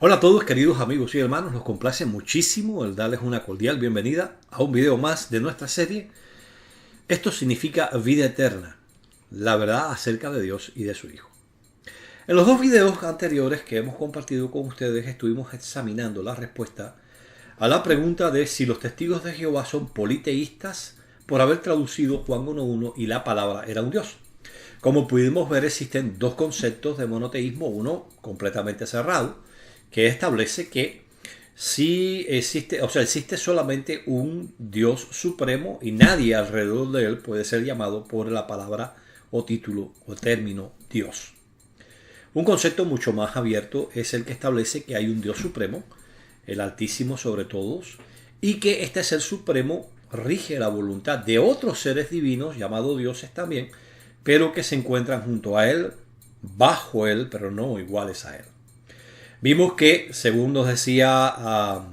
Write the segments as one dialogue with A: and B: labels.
A: Hola a todos queridos amigos y hermanos, nos complace muchísimo el darles una cordial bienvenida a un video más de nuestra serie. Esto significa vida eterna, la verdad acerca de Dios y de su Hijo. En los dos videos anteriores que hemos compartido con ustedes estuvimos examinando la respuesta a la pregunta de si los testigos de Jehová son politeístas por haber traducido Juan 1.1 y la palabra era un Dios. Como pudimos ver, existen dos conceptos de monoteísmo, uno completamente cerrado, que establece que si existe solamente un Dios supremo y nadie alrededor de él puede ser llamado por la palabra o título o término Dios. Un concepto mucho más abierto es el que establece que hay un Dios supremo, el Altísimo sobre todos, y que este ser supremo rige la voluntad de otros seres divinos, llamados dioses también, pero que se encuentran junto a él, bajo él, pero no iguales a él. Vimos que, según nos decía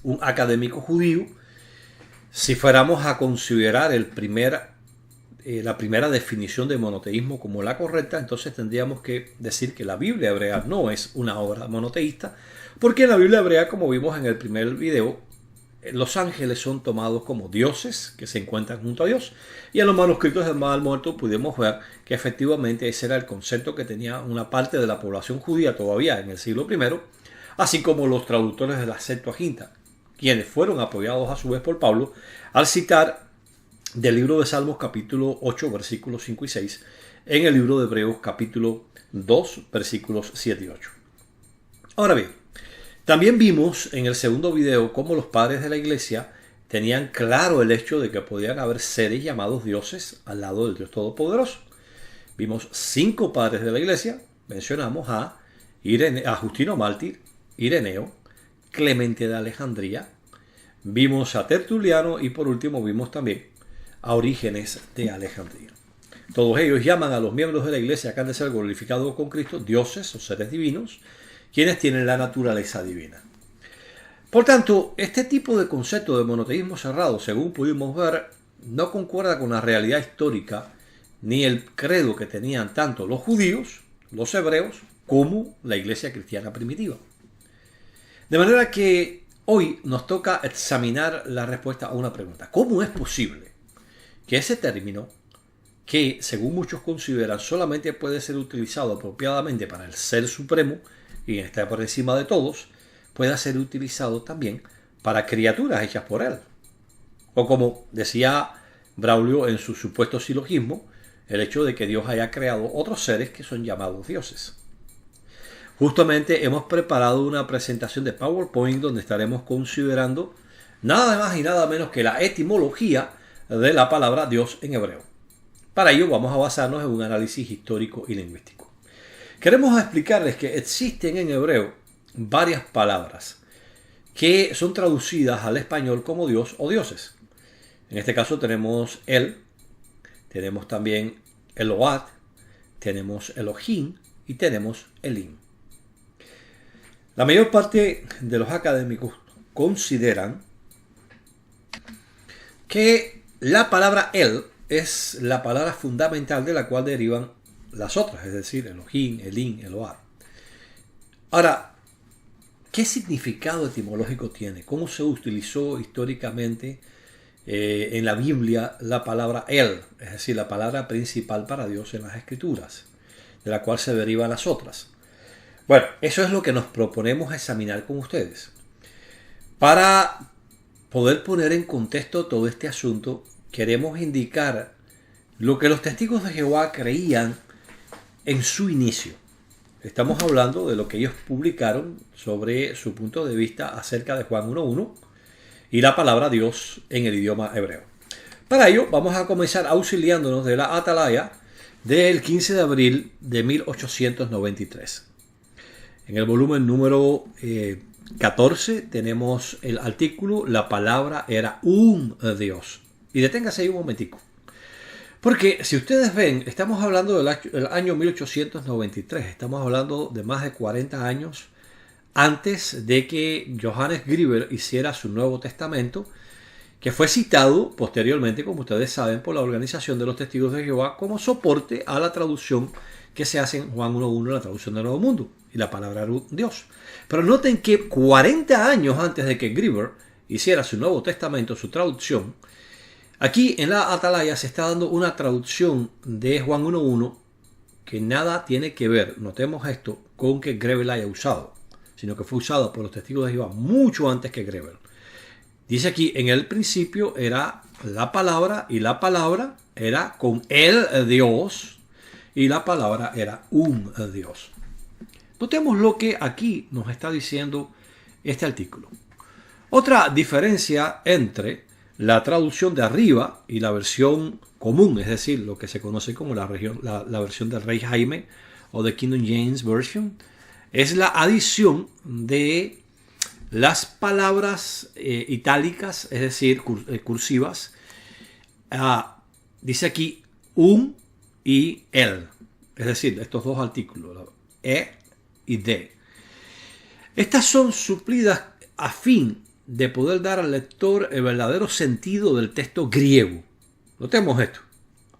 A: un académico judío, si fuéramos a considerar la primera definición de monoteísmo como la correcta, entonces tendríamos que decir que la Biblia hebrea no es una obra monoteísta, porque en la Biblia hebrea, como vimos en el primer video, los ángeles son tomados como dioses que se encuentran junto a Dios, y en los manuscritos del Mar Muerto pudimos ver que efectivamente ese era el concepto que tenía una parte de la población judía todavía en el siglo I, así como los traductores de la Septuaginta, quienes fueron apoyados a su vez por Pablo al citar del libro de Salmos capítulo 8 versículos 5 y 6 en el libro de Hebreos capítulo 2 versículos 7 y 8. Ahora bien, también vimos en el segundo video cómo los padres de la iglesia tenían claro el hecho de que podían haber seres llamados dioses al lado del Dios Todopoderoso. Vimos 5 padres de la iglesia, mencionamos a Justino Mártir, Ireneo, Clemente de Alejandría, vimos a Tertuliano y por último vimos también a Orígenes de Alejandría. Todos ellos llaman a los miembros de la iglesia que han de ser glorificados con Cristo dioses o seres divinos, quienes tienen la naturaleza divina. Por tanto, este tipo de concepto de monoteísmo cerrado, según pudimos ver, no concuerda con la realidad histórica ni el credo que tenían tanto los judíos, los hebreos, como la iglesia cristiana primitiva. De manera que hoy nos toca examinar la respuesta a una pregunta. ¿Cómo es posible que ese término, que según muchos consideran solamente puede ser utilizado apropiadamente para el Ser Supremo, y está por encima de todos, pueda ser utilizado también para criaturas hechas por él? O como decía Braulio en su supuesto silogismo, el hecho de que Dios haya creado otros seres que son llamados dioses. Justamente hemos preparado una presentación de PowerPoint donde estaremos considerando nada más y nada menos que la etimología de la palabra Dios en hebreo. Para ello vamos a basarnos en un análisis histórico y lingüístico. Queremos explicarles que existen en hebreo varias palabras que son traducidas al español como Dios o dioses. En este caso tenemos El, tenemos también Eload, tenemos Elohim y tenemos Elim. La mayor parte de los académicos consideran que la palabra El es la palabra fundamental de la cual derivan las otras, es decir, Elohim, Elim, Eload. Ahora, ¿qué significado etimológico tiene? ¿Cómo se utilizó históricamente en la Biblia la palabra El, es decir, la palabra principal para Dios en las Escrituras, de la cual se derivan las otras? Bueno, eso es lo que nos proponemos examinar con ustedes. Para poder poner en contexto todo este asunto, queremos indicar lo que los testigos de Jehová creían en su inicio. Estamos hablando de lo que ellos publicaron sobre su punto de vista acerca de Juan 1.1 y la palabra Dios en el idioma hebreo. Para ello vamos a comenzar auxiliándonos de la Atalaya del 15 de abril de 1893. En el volumen número 14 tenemos el artículo La palabra era un Dios. Y deténgase ahí un momentico. Porque si ustedes ven, estamos hablando del año 1893, estamos hablando de más de 40 años antes de que Johannes Grieber hiciera su Nuevo Testamento, que fue citado posteriormente, como ustedes saben, por la Organización de los Testigos de Jehová como soporte a la traducción que se hace en Juan 1.1 en la traducción del Nuevo Mundo. Y la palabra era Dios. Pero noten que 40 años antes de que Greeber hiciera su Nuevo Testamento, su traducción, aquí en la Atalaya se está dando una traducción de Juan 1.1 que nada tiene que ver, notemos esto, con que Greeber la haya usado, sino que fue usado por los testigos de Jehová mucho antes que Greeber. Dice aquí, en el principio era la palabra, y la palabra era con el Dios, y la palabra era un Dios. Notemos lo que aquí nos está diciendo este artículo. Otra diferencia entre la traducción de arriba y la versión común, es decir, lo que se conoce como la versión del Rey Jaime o de King James Version, es la adición de las palabras itálicas, es decir, cursivas. Dice aquí un y el, es decir, estos dos artículos, y de. Estas son suplidas a fin de poder dar al lector el verdadero sentido del texto griego. Notemos esto.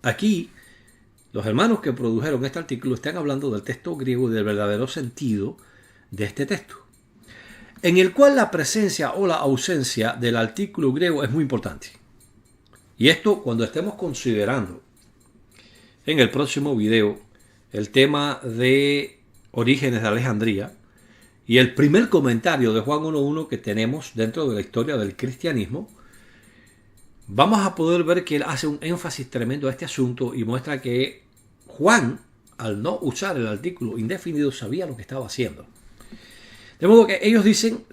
A: Aquí, los hermanos que produjeron este artículo están hablando del texto griego y del verdadero sentido de este texto, en el cual la presencia o la ausencia del artículo griego es muy importante. Y esto, cuando estemos considerando en el próximo video el tema de Orígenes de Alejandría y el primer comentario de Juan 1.1 que tenemos dentro de la historia del cristianismo, vamos a poder ver que él hace un énfasis tremendo a este asunto y muestra que Juan, al no usar el artículo indefinido, sabía lo que estaba haciendo. De modo que ellos dicen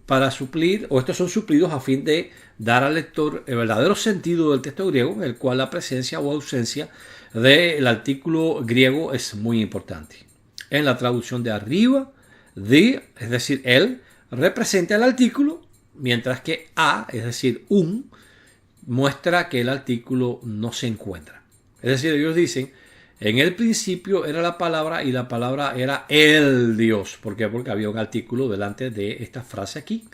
A: para suplir, o estos son suplidos a fin de dar al lector el verdadero sentido del texto griego, en el cual la presencia o ausencia del artículo griego es muy importante. En la traducción de arriba, es decir, el, representa el artículo, mientras que a, es decir, un, muestra que el artículo no se encuentra. Es decir, ellos dicen, en el principio era la palabra y la palabra era el Dios. ¿Por qué? Porque había un artículo delante de esta frase aquí.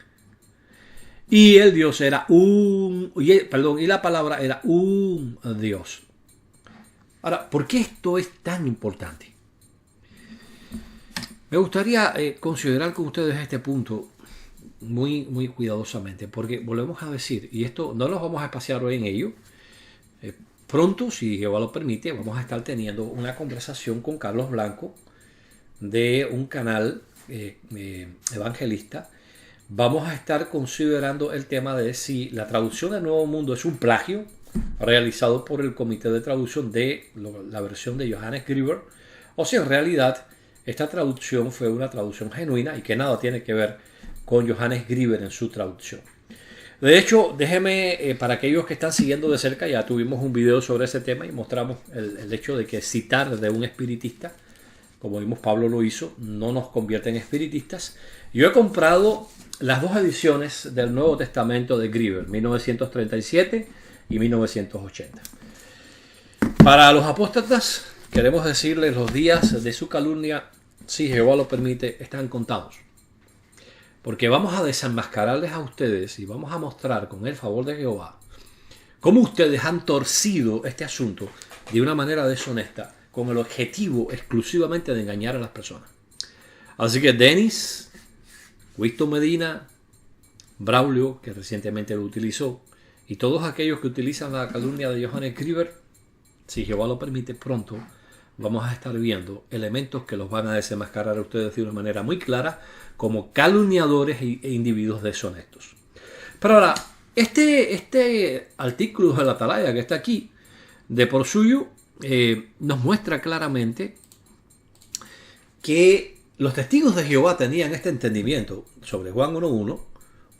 A: Y el Dios era y la palabra era un Dios. Ahora, ¿por qué esto es tan importante? Me gustaría considerar con ustedes este punto muy, muy cuidadosamente, porque volvemos a decir, y esto no nos vamos a espaciar hoy en ello, pronto, si Jehová lo permite, vamos a estar teniendo una conversación con Carlos Blanco de un canal evangelista. Vamos a estar considerando el tema de si la traducción del Nuevo Mundo es un plagio realizado por el comité de traducción de la versión de Johannes Greeber, o si en realidad esta traducción fue una traducción genuina y que nada tiene que ver con Johannes Greeber en su traducción. De hecho, déjeme, para aquellos que están siguiendo de cerca, ya tuvimos un video sobre ese tema y mostramos el hecho de que citar de un espiritista, como vimos Pablo lo hizo, no nos convierte en espiritistas. Yo he comprado las dos ediciones del Nuevo Testamento de Greeber, 1937 y 1980. Para los apóstatas, queremos decirles, los días de su calumnia, si Jehová lo permite, están contados. Porque vamos a desenmascararles a ustedes y vamos a mostrar con el favor de Jehová cómo ustedes han torcido este asunto de una manera deshonesta con el objetivo exclusivamente de engañar a las personas. Así que Denis, Winston Medina, Braulio, que recientemente lo utilizó, y todos aquellos que utilizan la calumnia de Johannes Greeber, si Jehová lo permite, pronto vamos a estar viendo elementos que los van a desenmascarar a ustedes de una manera muy clara como calumniadores e individuos deshonestos. Pero ahora, este artículo de la Atalaya que está aquí, de por suyo, nos muestra claramente que los testigos de Jehová tenían este entendimiento sobre Juan 1.1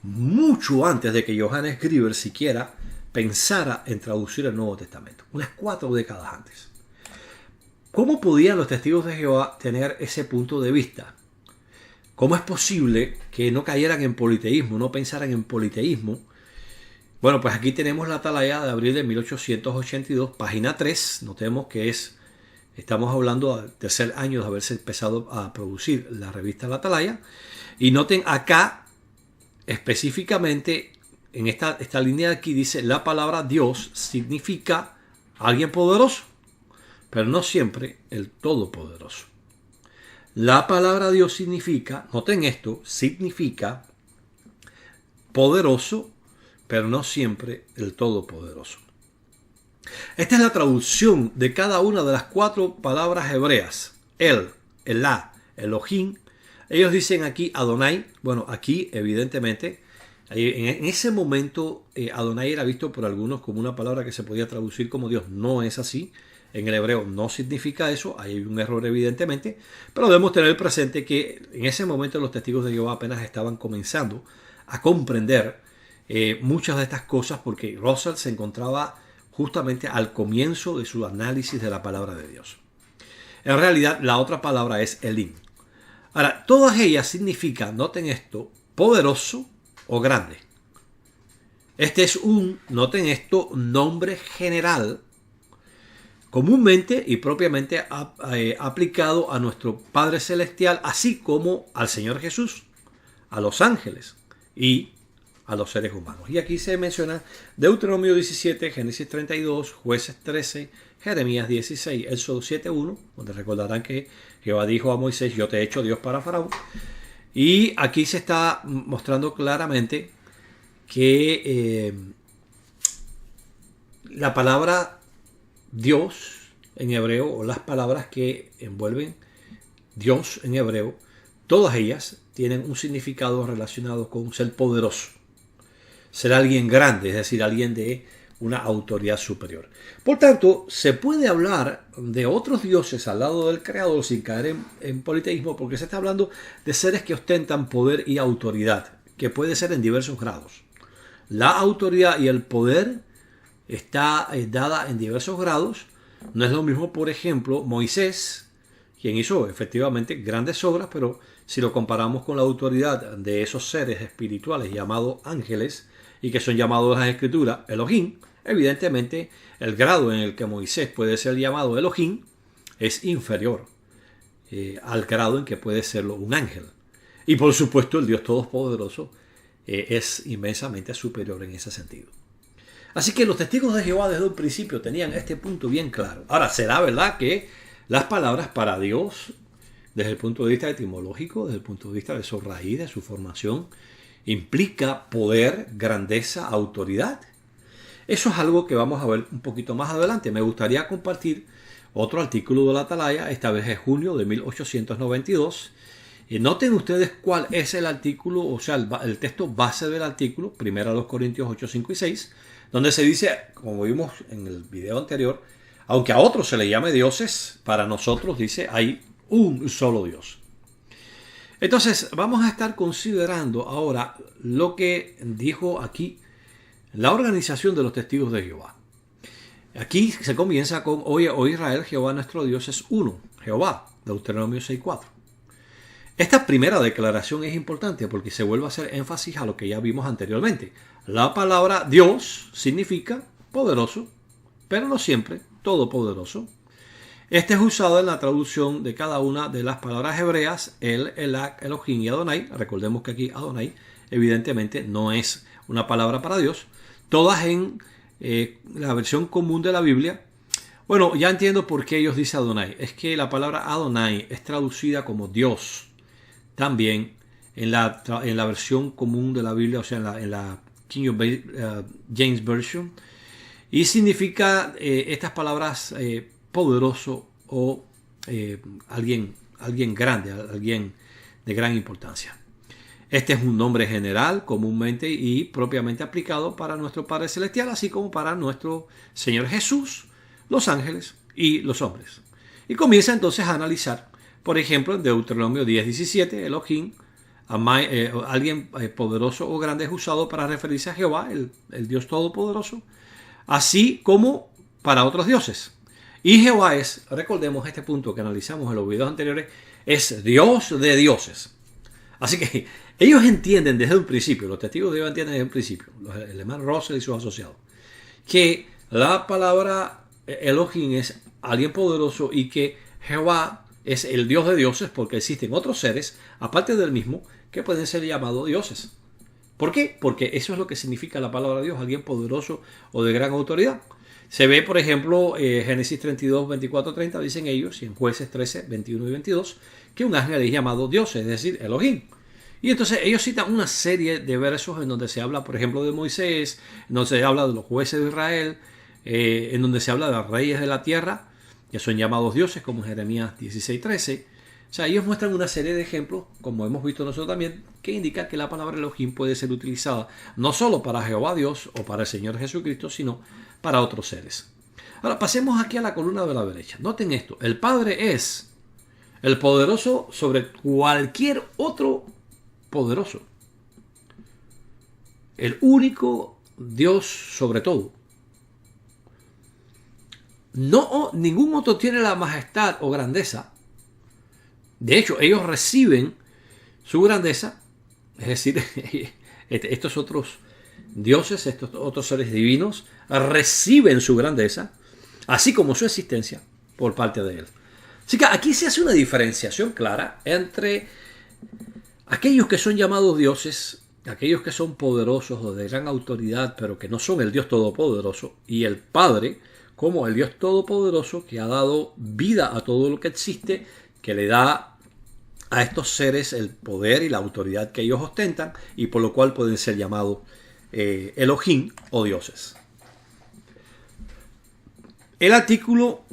A: mucho antes de que Johannes Greeber siquiera pensara en traducir el Nuevo Testamento, unas 4 décadas antes. ¿Cómo podían los testigos de Jehová tener ese punto de vista? ¿Cómo es posible que no cayeran en politeísmo, no pensaran en politeísmo? Bueno, pues aquí tenemos la Atalaya de abril de 1882, página 3. Notemos que estamos hablando del tercer año de haberse empezado a producir la revista La Atalaya. Y noten acá, específicamente, en esta línea de aquí dice, la palabra Dios significa alguien poderoso. pero no siempre el Todopoderoso. La palabra Dios significa, noten esto, significa poderoso, pero no siempre el Todopoderoso. Esta es la traducción de cada una de las 4 palabras hebreas. El, Elá, Elohim. Ellos dicen aquí Adonai. Bueno, aquí evidentemente, en ese momento Adonai era visto por algunos como una palabra que se podía traducir como Dios. No es así. En el hebreo no significa eso. Hay un error evidentemente. Pero debemos tener presente que en ese momento los testigos de Jehová apenas estaban comenzando a comprender muchas de estas cosas, porque Russell se encontraba justamente al comienzo de su análisis de la palabra de Dios. En realidad, la otra palabra es Elim. Ahora, todas ellas significan, noten esto, poderoso o grande. Este es noten esto, nombre general, comúnmente y propiamente aplicado a nuestro Padre Celestial, así como al Señor Jesús, a los ángeles y a los seres humanos. Y aquí se menciona Deuteronomio 17, Génesis 32, Jueces 13, Jeremías 16, Éxodo 7:1, donde recordarán que Jehová dijo a Moisés: yo te he hecho Dios para Faraón. Y aquí se está mostrando claramente que la palabra Dios en hebreo, o las palabras que envuelven Dios en hebreo, todas ellas tienen un significado relacionado con ser poderoso, ser alguien grande, es decir, alguien de una autoridad superior. Por tanto, se puede hablar de otros dioses al lado del Creador sin caer en politeísmo, porque se está hablando de seres que ostentan poder y autoridad, que puede ser en diversos grados. La autoridad y el poder está dada en diversos grados. No es lo mismo, por ejemplo, Moisés, quien hizo efectivamente grandes obras, pero si lo comparamos con la autoridad de esos seres espirituales llamados ángeles, y que son llamados en las Escrituras Elohim, evidentemente el grado en el que Moisés puede ser llamado Elohim es inferior al grado en que puede serlo un ángel. Y por supuesto el Dios Todopoderoso es inmensamente superior en ese sentido. Así que los testigos de Jehová desde un principio tenían este punto bien claro. Ahora, será verdad que las palabras para Dios, desde el punto de vista etimológico, desde el punto de vista de su raíz, de su formación, implica poder, grandeza, autoridad. Eso es algo que vamos a ver un poquito más adelante. Me gustaría compartir otro artículo de la Atalaya, esta vez es junio de 1892. Y noten ustedes cuál es el artículo, o sea, el texto base del artículo, 1 Corintios 8, 5 y 6, donde se dice, como vimos en el video anterior, aunque a otros se le llame dioses, para nosotros, dice, hay un solo Dios. Entonces, vamos a estar considerando ahora lo que dijo aquí la organización de los testigos de Jehová. Aquí se comienza con: oye, oh Israel, Jehová nuestro Dios es uno, Jehová, Deuteronomio 6:4. Esta primera declaración es importante porque se vuelve a hacer énfasis a lo que ya vimos anteriormente. La palabra Dios significa poderoso, pero no siempre todopoderoso. Este es usado en la traducción de cada una de las palabras hebreas, el, Elak, Elohim y Adonai. Recordemos que aquí Adonai evidentemente no es una palabra para Dios. Todas en la versión común de la Biblia. Bueno, ya entiendo por qué ellos dicen Adonai. Es que la palabra Adonai es traducida como Dios también en la versión común de la Biblia, o sea, en la King James Version. Y significa estas palabras poderoso o alguien grande, alguien de gran importancia. Este es un nombre general, comúnmente y propiamente aplicado para nuestro Padre Celestial, así como para nuestro Señor Jesús, los ángeles y los hombres. Y comienza entonces a analizar, por ejemplo, en Deuteronomio 10:17, Elohim, alguien poderoso o grande, es usado para referirse a Jehová, el Dios Todopoderoso, así como para otros dioses. Y Jehová es, recordemos este punto que analizamos en los videos anteriores, es Dios de dioses. Así que ellos entienden desde un principio, los testigos de Jehová entienden desde un principio, el hermano Russell y sus asociados, que la palabra Elohim es alguien poderoso y que Jehová es el Dios de dioses, porque existen otros seres, aparte del mismo, que pueden ser llamados dioses. ¿Por qué? Porque eso es lo que significa la palabra Dios, alguien poderoso o de gran autoridad. Se ve, por ejemplo, Génesis 32, 24, 30, dicen ellos, y en Jueces 13, 21 y 22, que un ángel es llamado Dios, es decir, Elohim. Y entonces ellos citan una serie de versos en donde se habla, por ejemplo, de Moisés, en donde se habla de los jueces de Israel, en donde se habla de los reyes de la tierra, que son llamados dioses, como en Jeremías 16, 13. O sea, ellos muestran una serie de ejemplos, como hemos visto nosotros también, que indican que la palabra Elohim puede ser utilizada no solo para Jehová Dios o para el Señor Jesucristo, sino para otros seres. Ahora, pasemos aquí a la columna de la derecha. Noten esto, el Padre es el poderoso sobre cualquier otro poderoso. El único Dios sobre todo. No, ningún otro tiene la majestad o grandeza. De hecho, ellos reciben su grandeza, es decir, estos otros dioses, estos otros seres divinos, reciben su grandeza, así como su existencia, por parte de él. Así que aquí se hace una diferenciación clara entre aquellos que son llamados dioses, aquellos que son poderosos o de gran autoridad, pero que no son el Dios Todopoderoso, y el Padre, como el Dios Todopoderoso que ha dado vida a todo lo que existe, que le da a estos seres el poder y la autoridad que ellos ostentan, y por lo cual pueden ser llamados Elohim o dioses. El artículo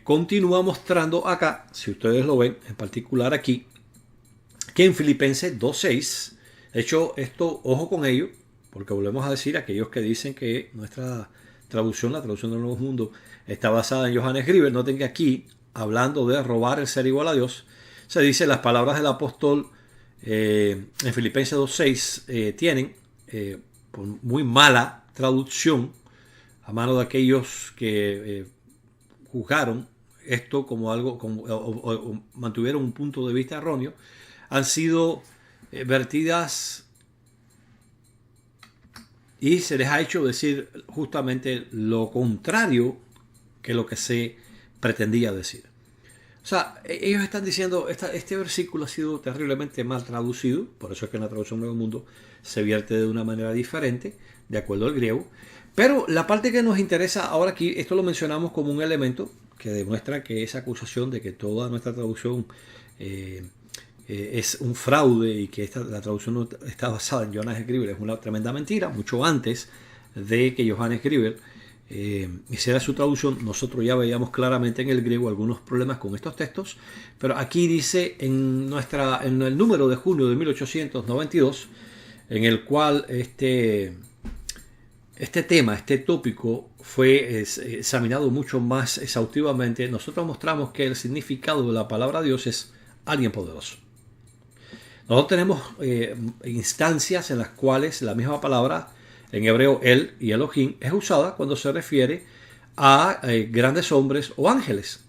A: continúa mostrando acá, si ustedes lo ven, en particular aquí, que en Filipenses 2.6, de hecho esto, ojo con ello, porque volvemos a decir, aquellos que dicen que nuestra traducción, la traducción del Nuevo Mundo, está basada en Johannes Grieber, noten que aquí, hablando de robar el ser igual a Dios, se dice las palabras del apóstol en Filipenses 2.6 tienen por muy mala traducción a mano de aquellos que juzgaron esto como algo o mantuvieron un punto de vista erróneo, han sido vertidas y se les ha hecho decir justamente lo contrario que lo que se pretendía decir. O sea, ellos están diciendo, este versículo ha sido terriblemente mal traducido, por eso es que en la traducción Nuevo Mundo se vierte de una manera diferente, de acuerdo al griego. Pero la parte que nos interesa ahora aquí, esto lo mencionamos como un elemento que demuestra que esa acusación de que toda nuestra traducción es un fraude y que la traducción no está basada en Johannes Grieber es una tremenda mentira. Mucho antes de que Johannes Grieber hiciera su traducción, nosotros ya veíamos claramente en el griego algunos problemas con estos textos, pero aquí dice en el número de junio de 1892, en el cual este tema, este tópico fue examinado mucho más exhaustivamente, nosotros mostramos que el significado de la palabra Dios es alguien poderoso. Nosotros tenemos instancias en las cuales la misma palabra, en hebreo el y Elohim, es usada cuando se refiere a grandes hombres o ángeles.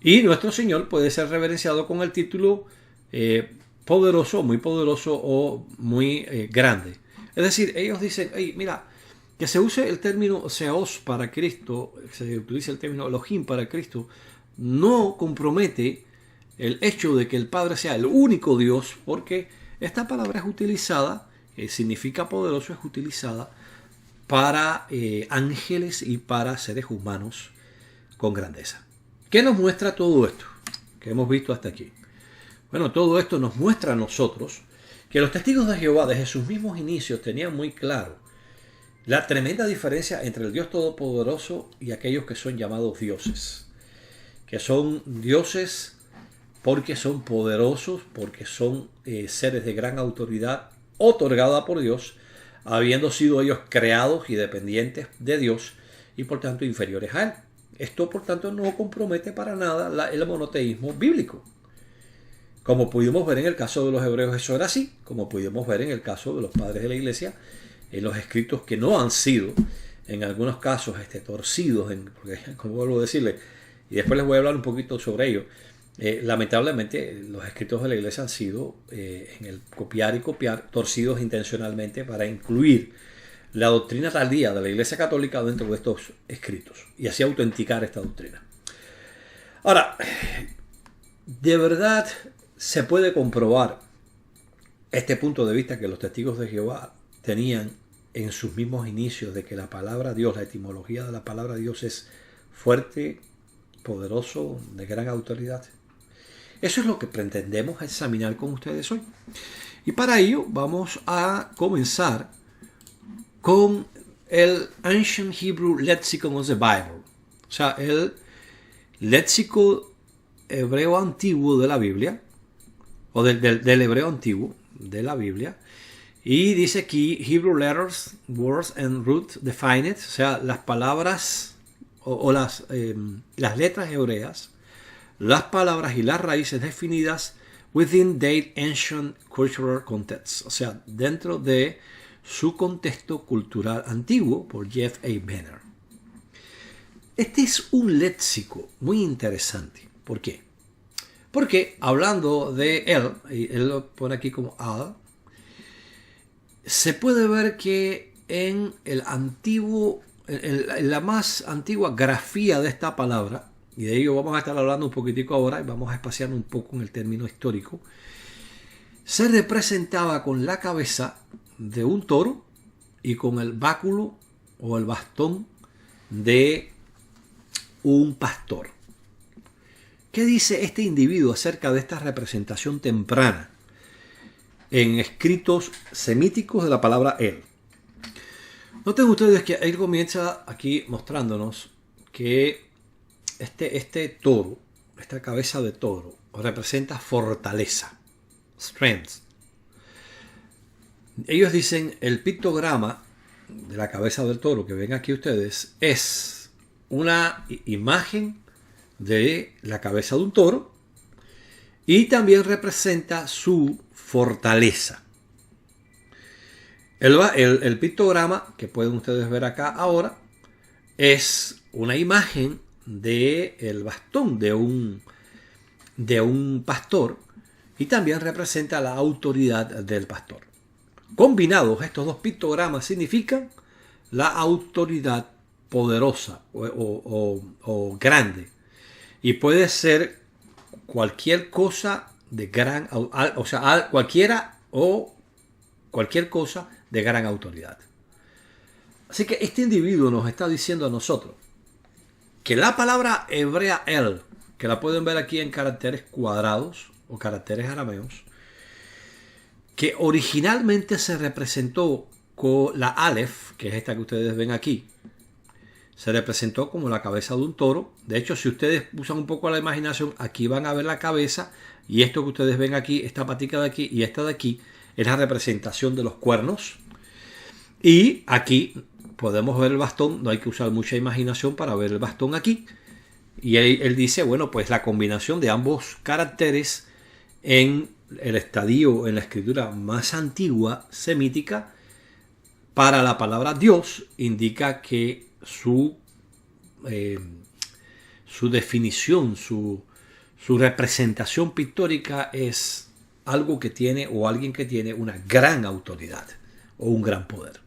A: Y nuestro Señor puede ser reverenciado con el título poderoso o muy grande. Es decir, ellos dicen, hey, mira, que se use el término Seos para Cristo, se utiliza el término Elohim para Cristo, no compromete el hecho de que el Padre sea el único Dios, porque esta palabra es utilizada, significa poderoso, es utilizada para ángeles y para seres humanos con grandeza. ¿Qué nos muestra todo esto que hemos visto hasta aquí? Bueno, todo esto nos muestra a nosotros que los testigos de Jehová desde sus mismos inicios tenían muy claro la tremenda diferencia entre el Dios Todopoderoso y aquellos que son llamados dioses. Que son dioses porque son poderosos, porque son seres de gran autoridad otorgada por Dios, habiendo sido ellos creados y dependientes de Dios y por tanto inferiores a Él. Esto por tanto no compromete para nada el monoteísmo bíblico. Como pudimos ver en el caso de los hebreos, eso era así. Como pudimos ver en el caso de los padres de la iglesia, en los escritos que no han sido, en algunos casos, torcidos, porque, como vuelvo a decirle, y después les voy a hablar un poquito sobre ello. Lamentablemente, los escritos de la iglesia han sido, en el copiar y copiar, torcidos intencionalmente para incluir la doctrina tardía de la iglesia católica dentro de estos escritos y así autenticar esta doctrina. Ahora, de verdad se puede comprobar este punto de vista que los testigos de Jehová tenían en sus mismos inicios de que la palabra Dios, la etimología de la palabra Dios es fuerte, poderoso, de gran autoridad? Eso es lo que pretendemos examinar con ustedes hoy. Y para ello vamos a comenzar con el Ancient Hebrew Lexicon of the Bible. O sea, el léxico hebreo antiguo de la Biblia, o del hebreo antiguo de la Biblia. Y dice aquí, Hebrew letters, words and root defined, o sea, las palabras o las letras hebreas, las palabras y las raíces definidas within their ancient cultural context, o sea, dentro de su contexto cultural antiguo, por Jeff A. Benner. Este es un léxico muy interesante. ¿Por qué? Porque hablando de él, y él lo pone aquí como al, se puede ver que en la más antigua grafía de esta palabra, y de ello vamos a estar hablando un poquitico ahora y vamos a espaciar un poco en el término histórico, se representaba con la cabeza de un toro y con el báculo o el bastón de un pastor. ¿Qué dice este individuo acerca de esta representación temprana en escritos semíticos de la palabra él? Noten ustedes que él comienza aquí mostrándonos que este toro, esta cabeza de toro, representa fortaleza, strength. Ellos dicen el pictograma de la cabeza del toro que ven aquí ustedes es una imagen de la cabeza de un toro y también representa su fortaleza. El pictograma que pueden ustedes ver acá ahora es una imagen del bastón de un pastor y también representa la autoridad del pastor. Combinados, estos dos pictogramas significan la autoridad poderosa o grande. Y puede ser cualquier cosa de gran, o sea, cualquiera o cualquier cosa de gran autoridad. Así que este individuo nos está diciendo a nosotros que la palabra hebrea el, que la pueden ver aquí en caracteres cuadrados o caracteres arameos, que originalmente se representó con la Aleph, que es esta que ustedes ven aquí, se representó como la cabeza de un toro. De hecho, si ustedes usan un poco la imaginación, aquí van a ver la cabeza y esto que ustedes ven aquí, esta patica de aquí y esta de aquí, es la representación de los cuernos. Y aquí podemos ver el bastón, no hay que usar mucha imaginación para ver el bastón aquí. Y él dice, bueno, pues la combinación de ambos caracteres en el estadio, en la escritura más antigua, semítica, para la palabra Dios, indica que su definición, su representación pictórica es algo que tiene o alguien que tiene una gran autoridad o un gran poder.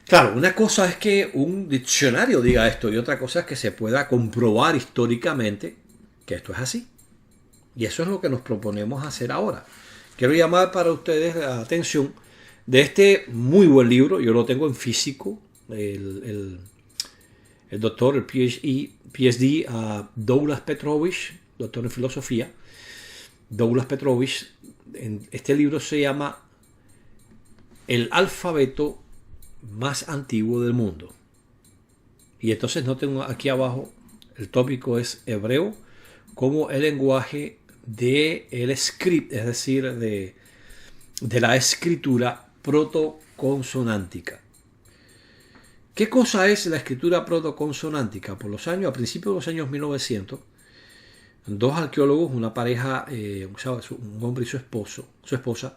A: Claro, una cosa es que un diccionario diga esto y otra cosa es que se pueda comprobar históricamente que esto es así. Y eso es lo que nos proponemos hacer ahora. Quiero llamar para ustedes la atención de este muy buen libro. Yo lo tengo en físico. El doctor, el PhD Douglas Petrovich, doctor en filosofía, Douglas Petrovich, este libro se llama El alfabeto más antiguo del mundo. Y entonces noten aquí abajo, el tópico es hebreo como el lenguaje del script, es decir, de la escritura protoconsonántica. ¿Qué cosa es la escritura protoconsonántica? A principios de los años 1900, dos arqueólogos, una pareja, un hombre y su esposa,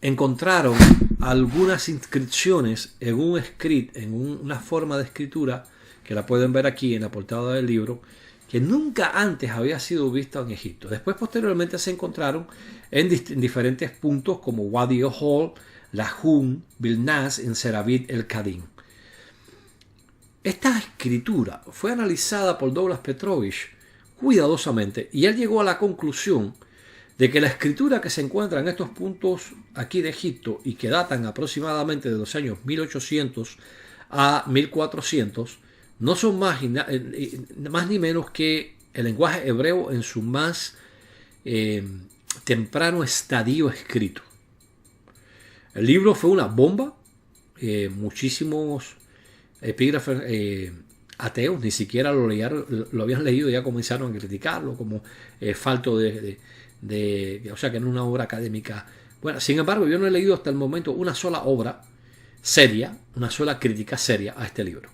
A: encontraron algunas inscripciones en un script, en una forma de escritura, que la pueden ver aquí en la portada del libro, que nunca antes había sido vista en Egipto. Después, posteriormente, se encontraron en diferentes puntos como Wadi Hol, Lahun, Bilnas, en Seravit el Kadim. Esta escritura fue analizada por Douglas Petrovich cuidadosamente y él llegó a la conclusión de que la escritura que se encuentra en estos puntos aquí de Egipto y que datan aproximadamente de los años 1800 a 1400 no son más ni menos que el lenguaje hebreo en su más temprano estadio escrito. El libro fue una bomba. Muchísimos epígrafes ateos ni siquiera lo habían leído y ya comenzaron a criticarlo como falto o sea que no es una obra académica. Bueno, sin embargo, yo no he leído hasta el momento una sola obra seria, una sola crítica seria a este libro.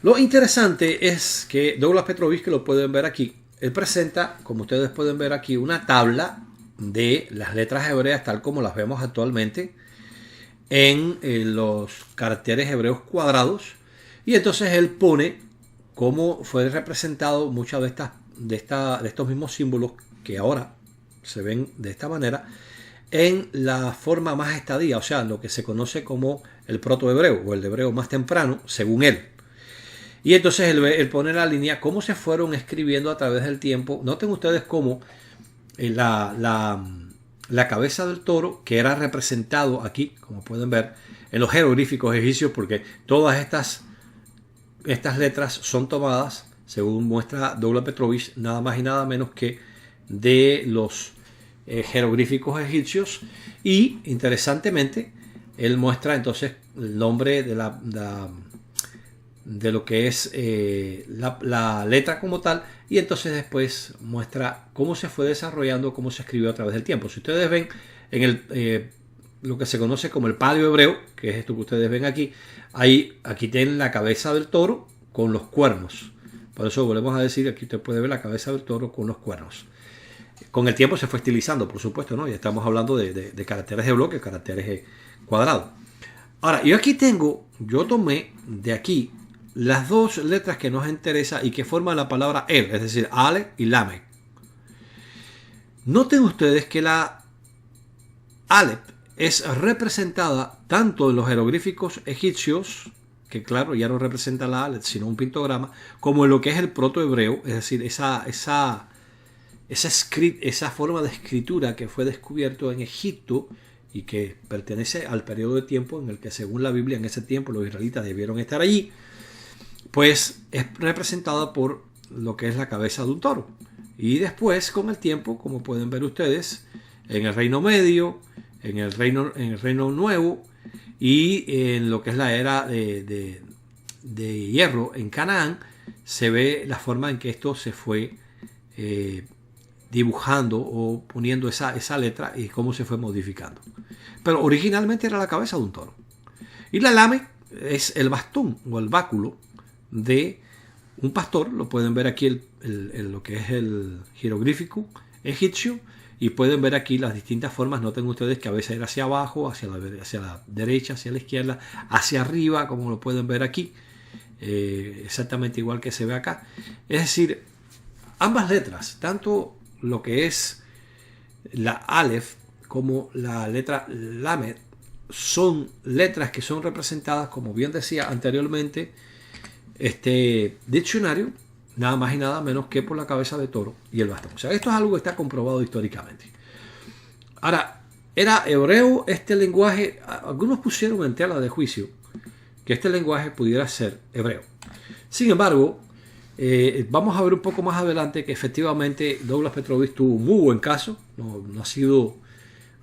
A: Lo interesante es que Douglas Petrovich, que lo pueden ver aquí, él presenta, como ustedes pueden ver aquí, una tabla de las letras hebreas tal como las vemos actualmente en los caracteres hebreos cuadrados, y entonces él pone cómo fue representado muchas de estos mismos símbolos que ahora se ven de esta manera en la forma más estadía, o sea, lo que se conoce como el protohebreo o el hebreo más temprano, según él. Y entonces él pone la línea cómo se fueron escribiendo a través del tiempo. Noten ustedes cómo la cabeza del toro, que era representado aquí, como pueden ver, en los jeroglíficos egipcios, porque todas estas letras son tomadas, según muestra Douglas Petrovich, nada más y nada menos que de los jeroglíficos egipcios. Y interesantemente, él muestra entonces el nombre de lo que es la letra como tal, y entonces después muestra cómo se fue desarrollando, cómo se escribió a través del tiempo. Si ustedes ven en lo que se conoce como el palio hebreo, que es esto que ustedes ven aquí, aquí tienen la cabeza del toro con los cuernos. Por eso volvemos a decir, aquí usted puede ver la cabeza del toro con los cuernos. Con el tiempo se fue estilizando, por supuesto, ¿no? Ya estamos hablando de caracteres de bloque, caracteres cuadrados. Ahora, yo tomé de aquí las dos letras que nos interesa y que forman la palabra El, es decir, Aleph y Lamed. Noten ustedes que la Aleph es representada tanto en los jeroglíficos egipcios, que claro, ya no representa la Aleph, sino un pictograma, como en lo que es el protohebreo, es decir, esa forma de escritura que fue descubierto en Egipto y que pertenece al periodo de tiempo en el que, según la Biblia, en ese tiempo los israelitas debieron estar allí, pues es representada por lo que es la cabeza de un toro. Y después, con el tiempo, como pueden ver ustedes, en el Reino Medio, en el Reino Nuevo y en lo que es la era de hierro en Canaán, se ve la forma en que esto se fue dibujando o poniendo esa letra y cómo se fue modificando. Pero originalmente era la cabeza de un toro. Y la lame es el bastón o el báculo de un pastor. Lo pueden ver aquí lo que es el jeroglífico egipcio, y pueden ver aquí las distintas formas. Noten ustedes que a veces era hacia abajo, hacia la derecha, hacia la izquierda, hacia arriba, como lo pueden ver aquí, exactamente igual que se ve acá. Es decir, ambas letras, tanto lo que es la Aleph como la letra Lamed, son letras que son representadas, como bien decía anteriormente este diccionario, nada más y nada menos que por la cabeza de toro y el bastón. O sea, esto es algo que está comprobado históricamente. Ahora, ¿era hebreo este lenguaje? Algunos pusieron en tela de juicio que este lenguaje pudiera ser hebreo. Sin embargo, vamos a ver un poco más adelante que efectivamente Douglas Petrovich tuvo un muy buen caso, no ha sido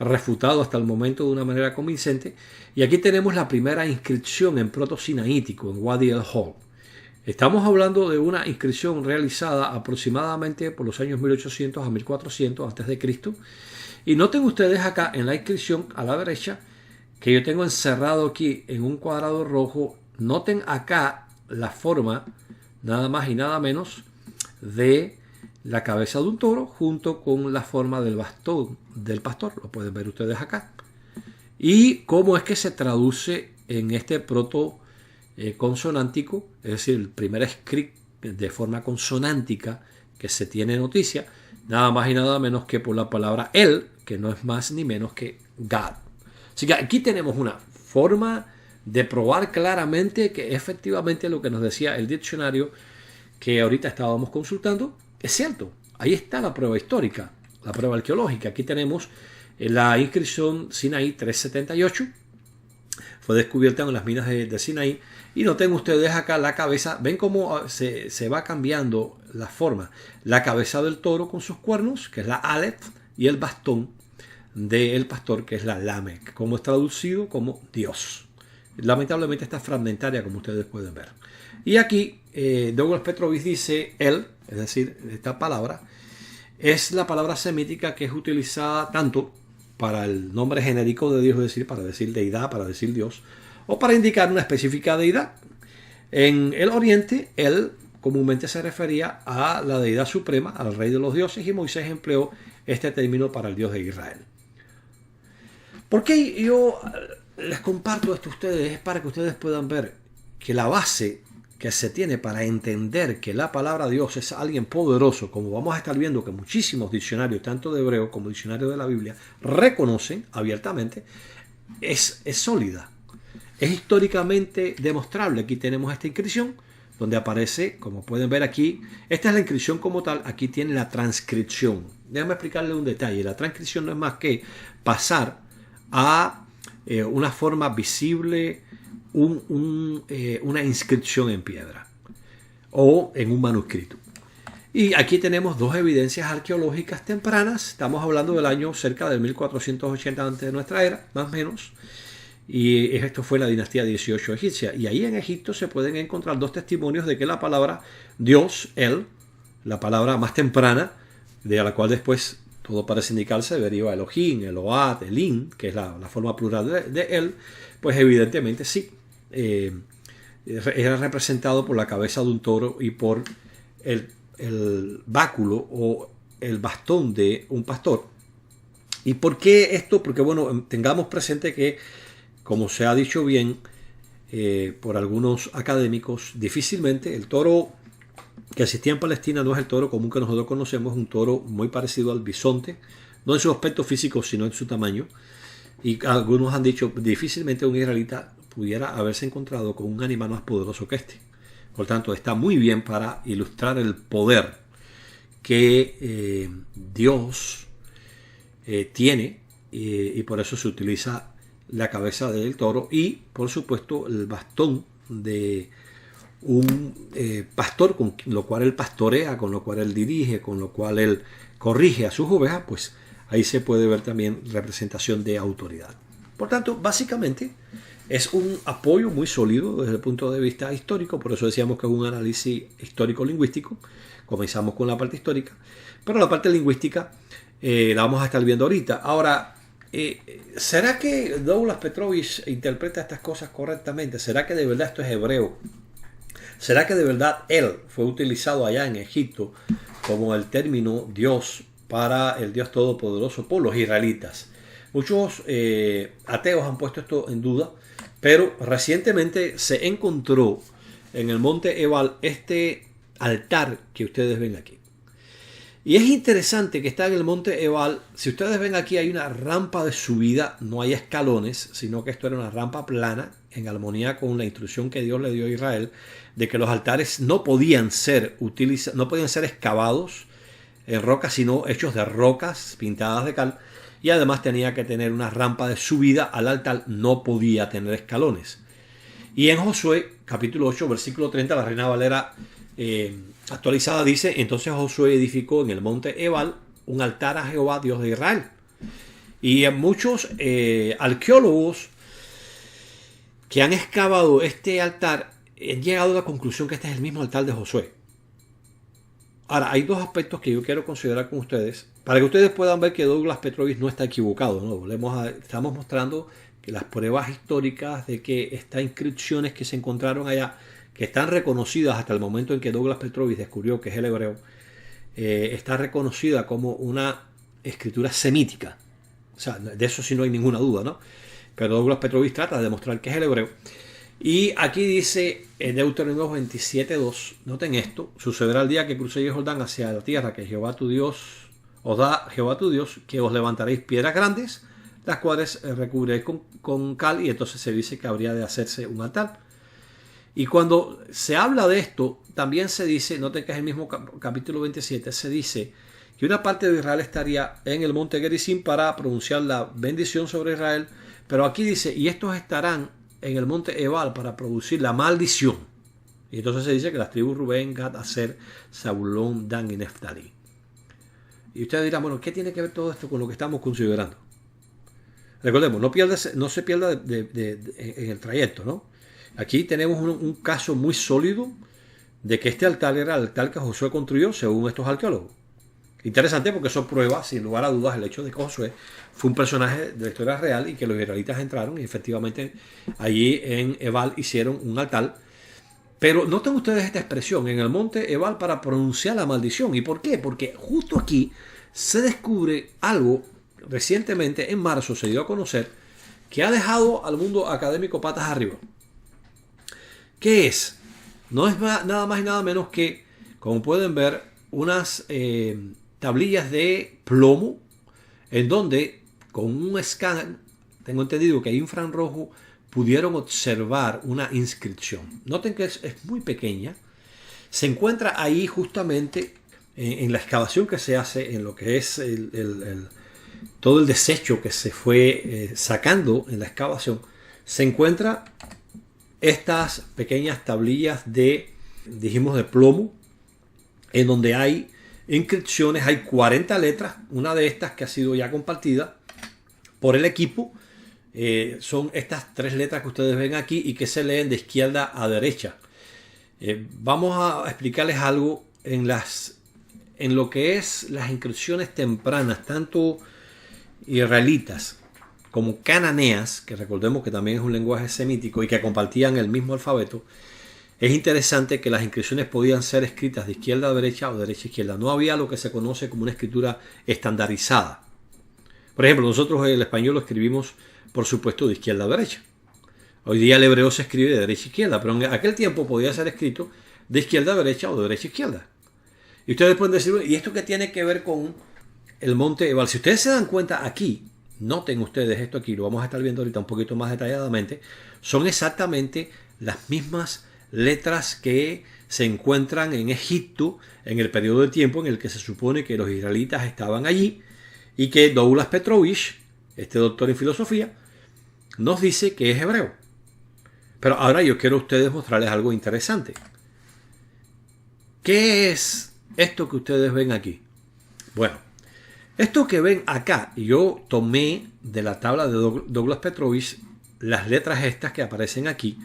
A: refutado hasta el momento de una manera convincente. Y aquí tenemos la primera inscripción en proto-sinaítico, en Wadi el-Hol. Estamos hablando de una inscripción realizada aproximadamente por los años 1800 a 1400 a.C. Y noten ustedes acá en la inscripción a la derecha, que yo tengo encerrado aquí en un cuadrado rojo, noten acá la forma, nada más y nada menos, de la cabeza de un toro junto con la forma del bastón del pastor. Lo pueden ver ustedes acá. Y cómo es que se traduce en este proto consonántico, es decir, el primer script de forma consonántica que se tiene noticia, nada más y nada menos que por la palabra El, que no es más ni menos que God. Así que aquí tenemos una forma de probar claramente que efectivamente lo que nos decía el diccionario que ahorita estábamos consultando es cierto. Ahí está la prueba histórica. la prueba arqueológica. Aquí tenemos la inscripción Sinaí 378. Fue descubierta en las minas de Sinaí. Y noten ustedes acá la cabeza. ¿Ven cómo se va cambiando la forma? La cabeza del toro con sus cuernos, que es la Aleph, y el bastón del pastor, que es la Lamec, como es traducido como Dios. Lamentablemente está fragmentaria, como ustedes pueden ver. Y aquí Douglas Petrovich dice él, es decir, esta palabra, es la palabra semítica que es utilizada tanto para el nombre genérico de Dios, es decir, para decir deidad, para decir Dios, o para indicar una específica deidad. En el Oriente, él comúnmente se refería a la deidad suprema, al rey de los dioses, y Moisés empleó este término para el Dios de Israel. ¿Por qué yo les comparto esto a ustedes? Es para que ustedes puedan ver que la base que se tiene para entender que la palabra Dios es alguien poderoso, como vamos a estar viendo que muchísimos diccionarios, tanto de hebreo como diccionarios de la Biblia, reconocen abiertamente, es sólida. Es históricamente demostrable. Aquí tenemos esta inscripción donde aparece, como pueden ver aquí, esta es la inscripción como tal, aquí tiene la transcripción. Déjame explicarle un detalle. La transcripción no es más que pasar a una forma visible una inscripción en piedra o en un manuscrito. Y aquí tenemos dos evidencias arqueológicas tempranas. Estamos hablando del año cerca del 1480 antes de nuestra era, más o menos. Y esto fue la dinastía 18 egipcia. Y ahí en Egipto se pueden encontrar dos testimonios de que la palabra Dios, él, la palabra más temprana, de la cual después todo parece indicarse, deriva Elohim, Eloat, Elim, que es la forma plural de él, pues evidentemente sí. Era representado por la cabeza de un toro y por el báculo o el bastón de un pastor. ¿Y por qué esto? Porque bueno, tengamos presente que, como se ha dicho bien por algunos académicos, difícilmente el toro que existía en Palestina no es el toro común que nosotros conocemos, es un toro muy parecido al bisonte, no en su aspecto físico, sino en su tamaño. Y algunos han dicho, difícilmente un israelita pudiera haberse encontrado con un animal más poderoso que este. Por tanto, está muy bien para ilustrar el poder que Dios tiene, y por eso se utiliza la cabeza del toro y, por supuesto, el bastón de un pastor, con lo cual él pastorea, con lo cual él dirige, con lo cual él corrige a sus ovejas, pues ahí se puede ver también representación de autoridad. Por tanto, básicamente es un apoyo muy sólido desde el punto de vista histórico, por eso decíamos que es un análisis histórico-lingüístico. Comenzamos con la parte histórica, pero la parte lingüística la vamos a estar viendo ahorita. Ahora, ¿será que Douglas Petrovich interpreta estas cosas correctamente? ¿Será que de verdad esto es hebreo? ¿Será que de verdad él fue utilizado allá en Egipto como el término Dios para el Dios Todopoderoso por los israelitas? Muchos ateos han puesto esto en duda, pero recientemente se encontró en el monte Ebal este altar que ustedes ven aquí. Y es interesante que está en el monte Ebal. Si ustedes ven aquí hay una rampa de subida, no hay escalones, sino que esto era una rampa plana, en armonía con la instrucción que Dios le dio a Israel, de que los altares no podían ser excavados en rocas, sino hechos de rocas pintadas de cal. Y además tenía que tener una rampa de subida al altar, no podía tener escalones. Y en Josué, capítulo 8, versículo 30, la Reina Valera actualizada dice: entonces Josué edificó en el monte Ebal un altar a Jehová, Dios de Israel. Y muchos arqueólogos que han excavado este altar han llegado a la conclusión que este es el mismo altar de Josué. Ahora, hay dos aspectos que yo quiero considerar con ustedes, para que ustedes puedan ver que Douglas Petrovich no está equivocado, ¿no? Estamos mostrando que las pruebas históricas de que estas inscripciones que se encontraron allá, que están reconocidas hasta el momento en que Douglas Petrovich descubrió que es el hebreo, está reconocida como una escritura semítica. O sea, de eso sí no hay ninguna duda, ¿no? Pero Douglas Petrovich trata de demostrar que es el hebreo. Y aquí dice en Deuteronomio 27:2, noten esto: sucederá el día que crucéis Jordán hacia la tierra que Jehová tu Dios os da, Jehová tu Dios, que os levantaréis piedras grandes, las cuales recubriréis con cal, y entonces se dice que habría de hacerse un altar. Y cuando se habla de esto, también se dice, noten que es el mismo capítulo 27, se dice que una parte de Israel estaría en el monte Gerizim para pronunciar la bendición sobre Israel, pero aquí dice, y estos estarán en el monte Ebal para producir la maldición. Y entonces se dice que las tribus Rubén, Gad, Aser, Zabulón, Dan y Neftalí. Y ustedes dirán, bueno, ¿qué tiene que ver todo esto con lo que estamos considerando? Recordemos, no se pierda en el trayecto, ¿no? Aquí tenemos un caso muy sólido de que este altar era el altar que Josué construyó según estos arqueólogos. Interesante porque eso prueba, sin lugar a dudas, el hecho de que Josué fue un personaje de la historia real y que los israelitas entraron y efectivamente allí en Ebal hicieron un altar. Pero noten ustedes esta expresión, en el monte Ebal para pronunciar la maldición. ¿Y por qué? Porque justo aquí se descubre algo, recientemente en marzo se dio a conocer, que ha dejado al mundo académico patas arriba. ¿Qué es? No es nada más y nada menos que, como pueden ver, unas tablillas de plomo en donde con un escáner, tengo entendido que hay infrarrojo, pudieron observar una inscripción. Noten que es muy pequeña. Se encuentra ahí justamente en la excavación que se hace, en lo que es todo el desecho que se fue sacando en la excavación. Se encuentra estas pequeñas tablillas de plomo, en donde hay inscripciones, hay 40 letras, una de estas que ha sido ya compartida por el equipo. Son estas 3 letras que ustedes ven aquí y que se leen de izquierda a derecha. Vamos a explicarles algo en lo que es las inscripciones tempranas, tanto israelitas como cananeas, que recordemos que también es un lenguaje semítico y que compartían el mismo alfabeto. Es interesante que las inscripciones podían ser escritas de izquierda a derecha o de derecha a izquierda. No había lo que se conoce como una escritura estandarizada. Por ejemplo, nosotros el español lo escribimos, por supuesto, de izquierda a derecha. Hoy día el hebreo se escribe de derecha a izquierda, pero en aquel tiempo podía ser escrito de izquierda a derecha o de derecha a izquierda. Y ustedes pueden decir, ¿y esto qué tiene que ver con el monte Ebal? Si ustedes se dan cuenta aquí, noten ustedes esto aquí, lo vamos a estar viendo ahorita un poquito más detalladamente, son exactamente las mismas letras que se encuentran en Egipto en el periodo de tiempo en el que se supone que los israelitas estaban allí y que Douglas Petrovich, este doctor en filosofía, nos dice que es hebreo. Pero ahora yo quiero a ustedes mostrarles algo interesante. ¿Qué es esto que ustedes ven aquí? Bueno, esto que ven acá, yo tomé de la tabla de Douglas Petrovich las letras estas que aparecen aquí.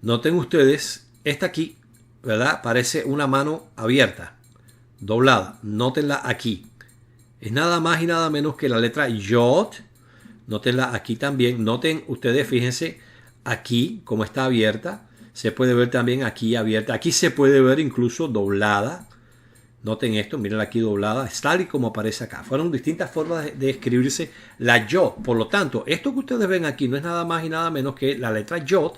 A: Noten ustedes, esta aquí, ¿verdad? Parece una mano abierta, doblada. Nótenla aquí. Es nada más y nada menos que la letra Yod. Nótenla aquí también. Noten ustedes, fíjense, aquí como está abierta. Se puede ver también aquí abierta. Aquí se puede ver incluso doblada. Noten esto, miren aquí doblada. Es tal y como aparece acá. Fueron distintas formas de escribirse la Yod. Por lo tanto, esto que ustedes ven aquí no es nada más y nada menos que la letra Yod.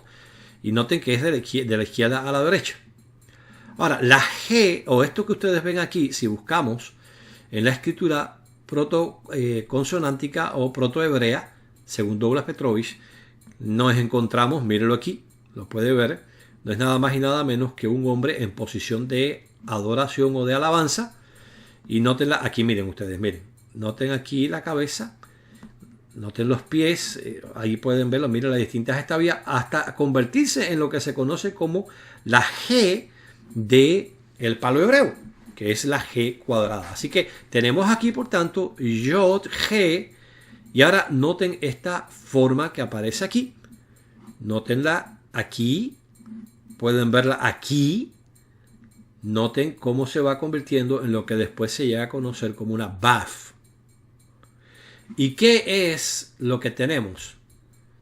A: Y noten que es de la izquierda a la derecha. Ahora, la G, o esto que ustedes ven aquí, si buscamos en la escritura proto-consonántica o proto-hebrea, según Douglas Petrovich, nos encontramos, mírenlo aquí, lo puede ver, no es nada más y nada menos que un hombre en posición de adoración o de alabanza. Y notenla aquí, miren ustedes, miren, noten aquí la cabeza. Noten los pies, ahí pueden verlo, miren las distintas estabillas, hasta convertirse en lo que se conoce como la G del palo hebreo, que es la G cuadrada. Así que tenemos aquí, por tanto, Yod, G, y ahora noten esta forma que aparece aquí. Notenla aquí, pueden verla aquí. Noten cómo se va convirtiendo en lo que después se llega a conocer como una Baf. ¿Y qué es lo que tenemos?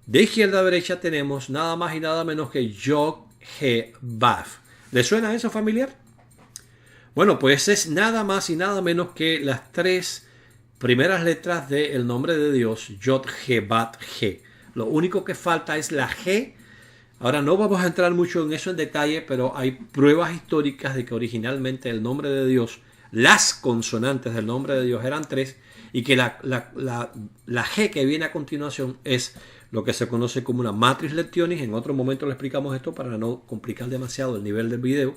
A: De izquierda a derecha tenemos nada más y nada menos que Yod, He, Baf. ¿Le suena eso familiar? Bueno, pues es nada más y nada menos que las 3 primeras letras del nombre de Dios, Yod, He, Bat, He. Lo único que falta es la G. Ahora no vamos a entrar mucho en eso en detalle, pero hay pruebas históricas de que originalmente el nombre de Dios, las consonantes del nombre de Dios eran 3, y que la G que viene a continuación es lo que se conoce como una matriz lectionis. En otro momento le explicamos esto para no complicar demasiado el nivel del video.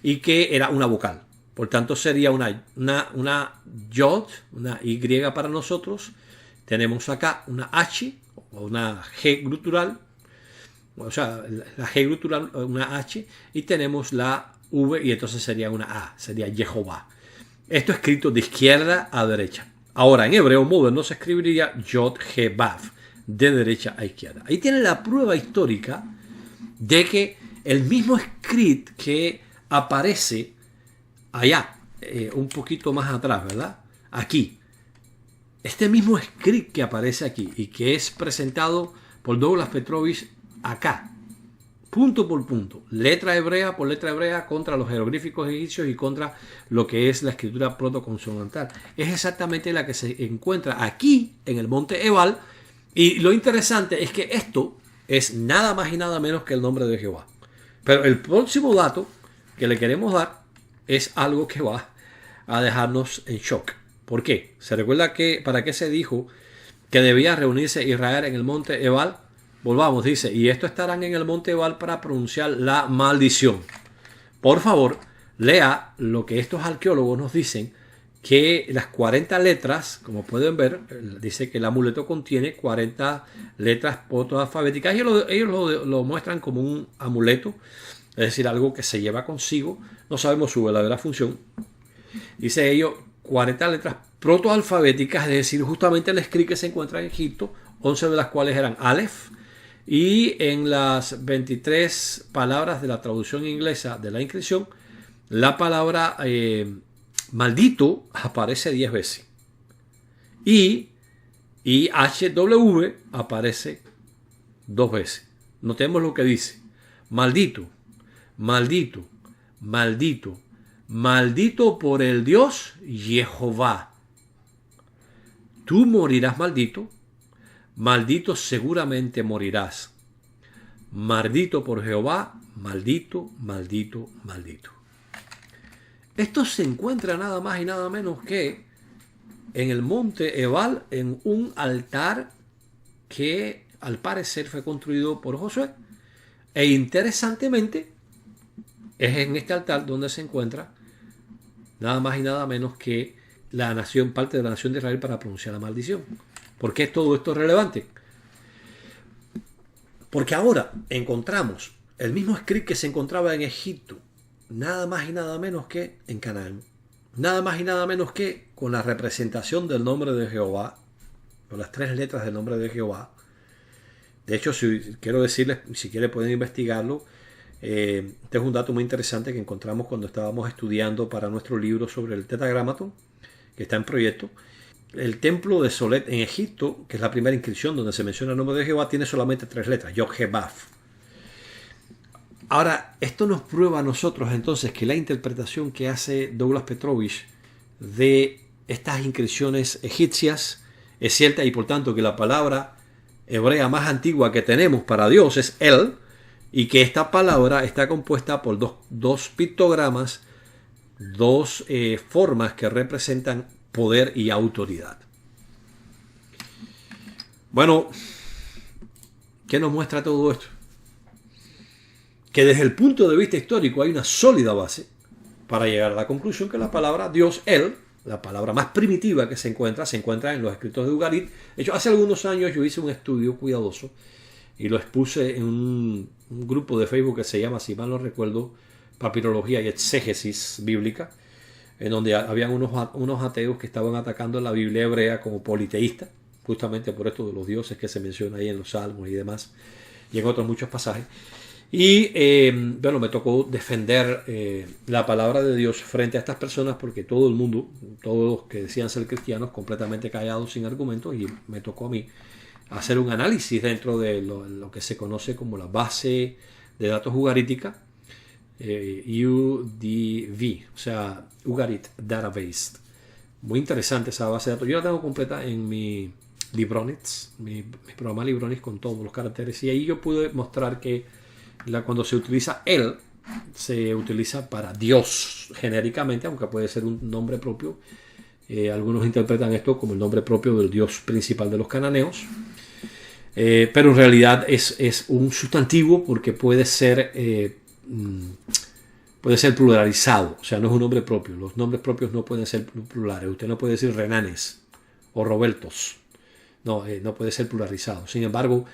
A: Y que era una vocal. Por tanto, sería una yod, una Y para nosotros. Tenemos acá una H o una G grutural. O sea, la G grutural, una H. Y tenemos la V y entonces sería una A. Sería Jehová. Esto escrito de izquierda a derecha. Ahora, en hebreo moderno se escribiría Yod He Vav, de derecha a izquierda. Ahí tiene la prueba histórica de que el mismo script que aparece allá, un poquito más atrás, ¿verdad? Aquí. Este mismo script que aparece aquí y que es presentado por Douglas Petrovich acá, punto por punto, letra hebrea por letra hebrea contra los jeroglíficos egipcios y contra lo que es la escritura protoconsonantal. Es exactamente la que se encuentra aquí en el monte Ebal. Y lo interesante es que esto es nada más y nada menos que el nombre de Jehová. Pero el próximo dato que le queremos dar es algo que va a dejarnos en shock. ¿Por qué? ¿Se recuerda que para qué se dijo que debía reunirse Israel en el monte Ebal? Volvamos, dice, y esto estarán en el monte Ebal para pronunciar la maldición. Por favor, lea lo que estos arqueólogos nos dicen, que las 40 letras, como pueden ver, dice que el amuleto contiene 40 letras protoalfabéticas y ellos lo muestran como un amuleto, es decir, algo que se lleva consigo. No sabemos su verdadera función. Dice ellos 40 letras protoalfabéticas, es decir, justamente el script que se encuentra en Egipto, 11 de las cuales eran Aleph, y en las 23 palabras de la traducción inglesa de la inscripción, la palabra maldito aparece 10 veces. Y HW aparece 2 veces. Notemos lo que dice. Maldito, maldito, maldito, maldito por el Dios Jehová. Tú morirás maldito, maldito seguramente morirás. Maldito por Jehová, maldito, maldito, maldito. Esto se encuentra nada más y nada menos que en el monte Ebal, en un altar que al parecer fue construido por Josué. E interesantemente, es en este altar donde se encuentra nada más y nada menos que la nación, parte de la nación de Israel, para pronunciar la maldición. ¿Por qué todo esto es relevante? Porque ahora encontramos el mismo script que se encontraba en Egipto, nada más y nada menos que en Canaán. Nada más y nada menos que con la representación del nombre de Jehová, con las 3 letras del nombre de Jehová. De hecho, si quiero decirles, si quieren pueden investigarlo. Este es un dato muy interesante que encontramos cuando estábamos estudiando para nuestro libro sobre el Tetragrámaton, que está en proyecto. El templo de Solet en Egipto, que es la primera inscripción donde se menciona el nombre de Jehová, tiene solamente 3 letras, Yod-He-Vav. Ahora, esto nos prueba a nosotros entonces que la interpretación que hace Douglas Petrovich de estas inscripciones egipcias es cierta, y por tanto que la palabra hebrea más antigua que tenemos para Dios es El, y que esta palabra está compuesta por dos pictogramas, 2 formas que representan poder y autoridad. Bueno, ¿qué nos muestra todo esto? Que desde el punto de vista histórico hay una sólida base para llegar a la conclusión que la palabra Dios, El, la palabra más primitiva que se encuentra en los escritos de Ugarit. De hecho, hace algunos años yo hice un estudio cuidadoso y lo expuse en un grupo de Facebook que se llama, si mal no recuerdo, Papirología y Exégesis Bíblica, en donde habían unos ateos que estaban atacando la Biblia hebrea como politeísta, justamente por esto de los dioses que se menciona ahí en los Salmos y demás, y en otros muchos pasajes. Y bueno, me tocó defender la palabra de Dios frente a estas personas, porque todo el mundo, todos los que decían ser cristianos, completamente callados, sin argumentos, y me tocó a mí hacer un análisis dentro de lo que se conoce como la base de datos ugarítica, UDV, o sea, Ugarit Database. Muy interesante esa base de datos. Yo la tengo completa en mi Libronix, mi programa Libronix, con todos los caracteres, y ahí yo pude mostrar que cuando se utiliza El, se utiliza para Dios genéricamente, aunque puede ser un nombre propio. Algunos interpretan esto como el nombre propio del Dios principal de los cananeos, pero en realidad es un sustantivo, porque puede ser puede ser pluralizado, o sea, no es un nombre propio. Los nombres propios no pueden ser plurales. Usted no puede decir Renanes o Robertos. No, no puede ser pluralizado. Sin embargo,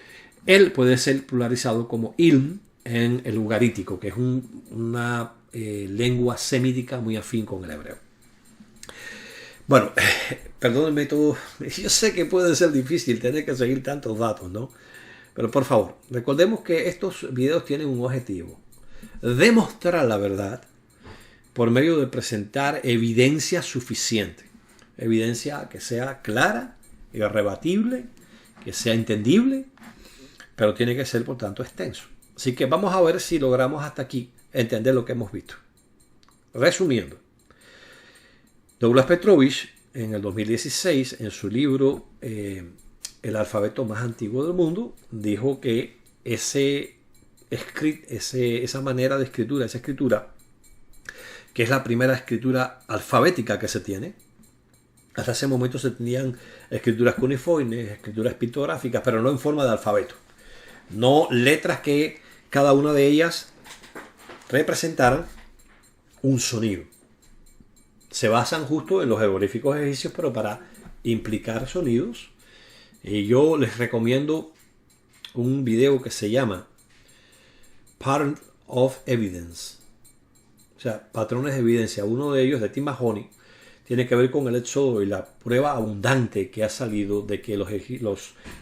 A: él puede ser pluralizado como Ilm en el ugarítico, que es una lengua semítica muy afín con el hebreo. Bueno, perdónenme todo. Yo sé que puede ser difícil tener que seguir tantos datos, ¿no? Pero por favor, recordemos que estos videos tienen un objetivo: demostrar la verdad por medio de presentar evidencia suficiente. Evidencia que sea clara, irrebatible, que sea entendible, pero tiene que ser, por tanto, extenso. Así que vamos a ver si logramos hasta aquí entender lo que hemos visto. Resumiendo, Douglas Petrovich, en el 2016, en su libro El alfabeto más antiguo del mundo, dijo que esa manera de escritura, esa escritura, que es la primera escritura alfabética que se tiene. Hasta ese momento se tenían escrituras cuneiformes, escrituras pictográficas, pero no en forma de alfabeto. No letras que cada una de ellas representaran un sonido. Se basan justo en los jeroglíficos egipcios, pero para implicar sonidos. Y yo les recomiendo un video que se llama Pattern of Evidence. O sea, patrones de evidencia. Uno de ellos, de Tim Mahoney, tiene que ver con el éxodo y la prueba abundante que ha salido de que los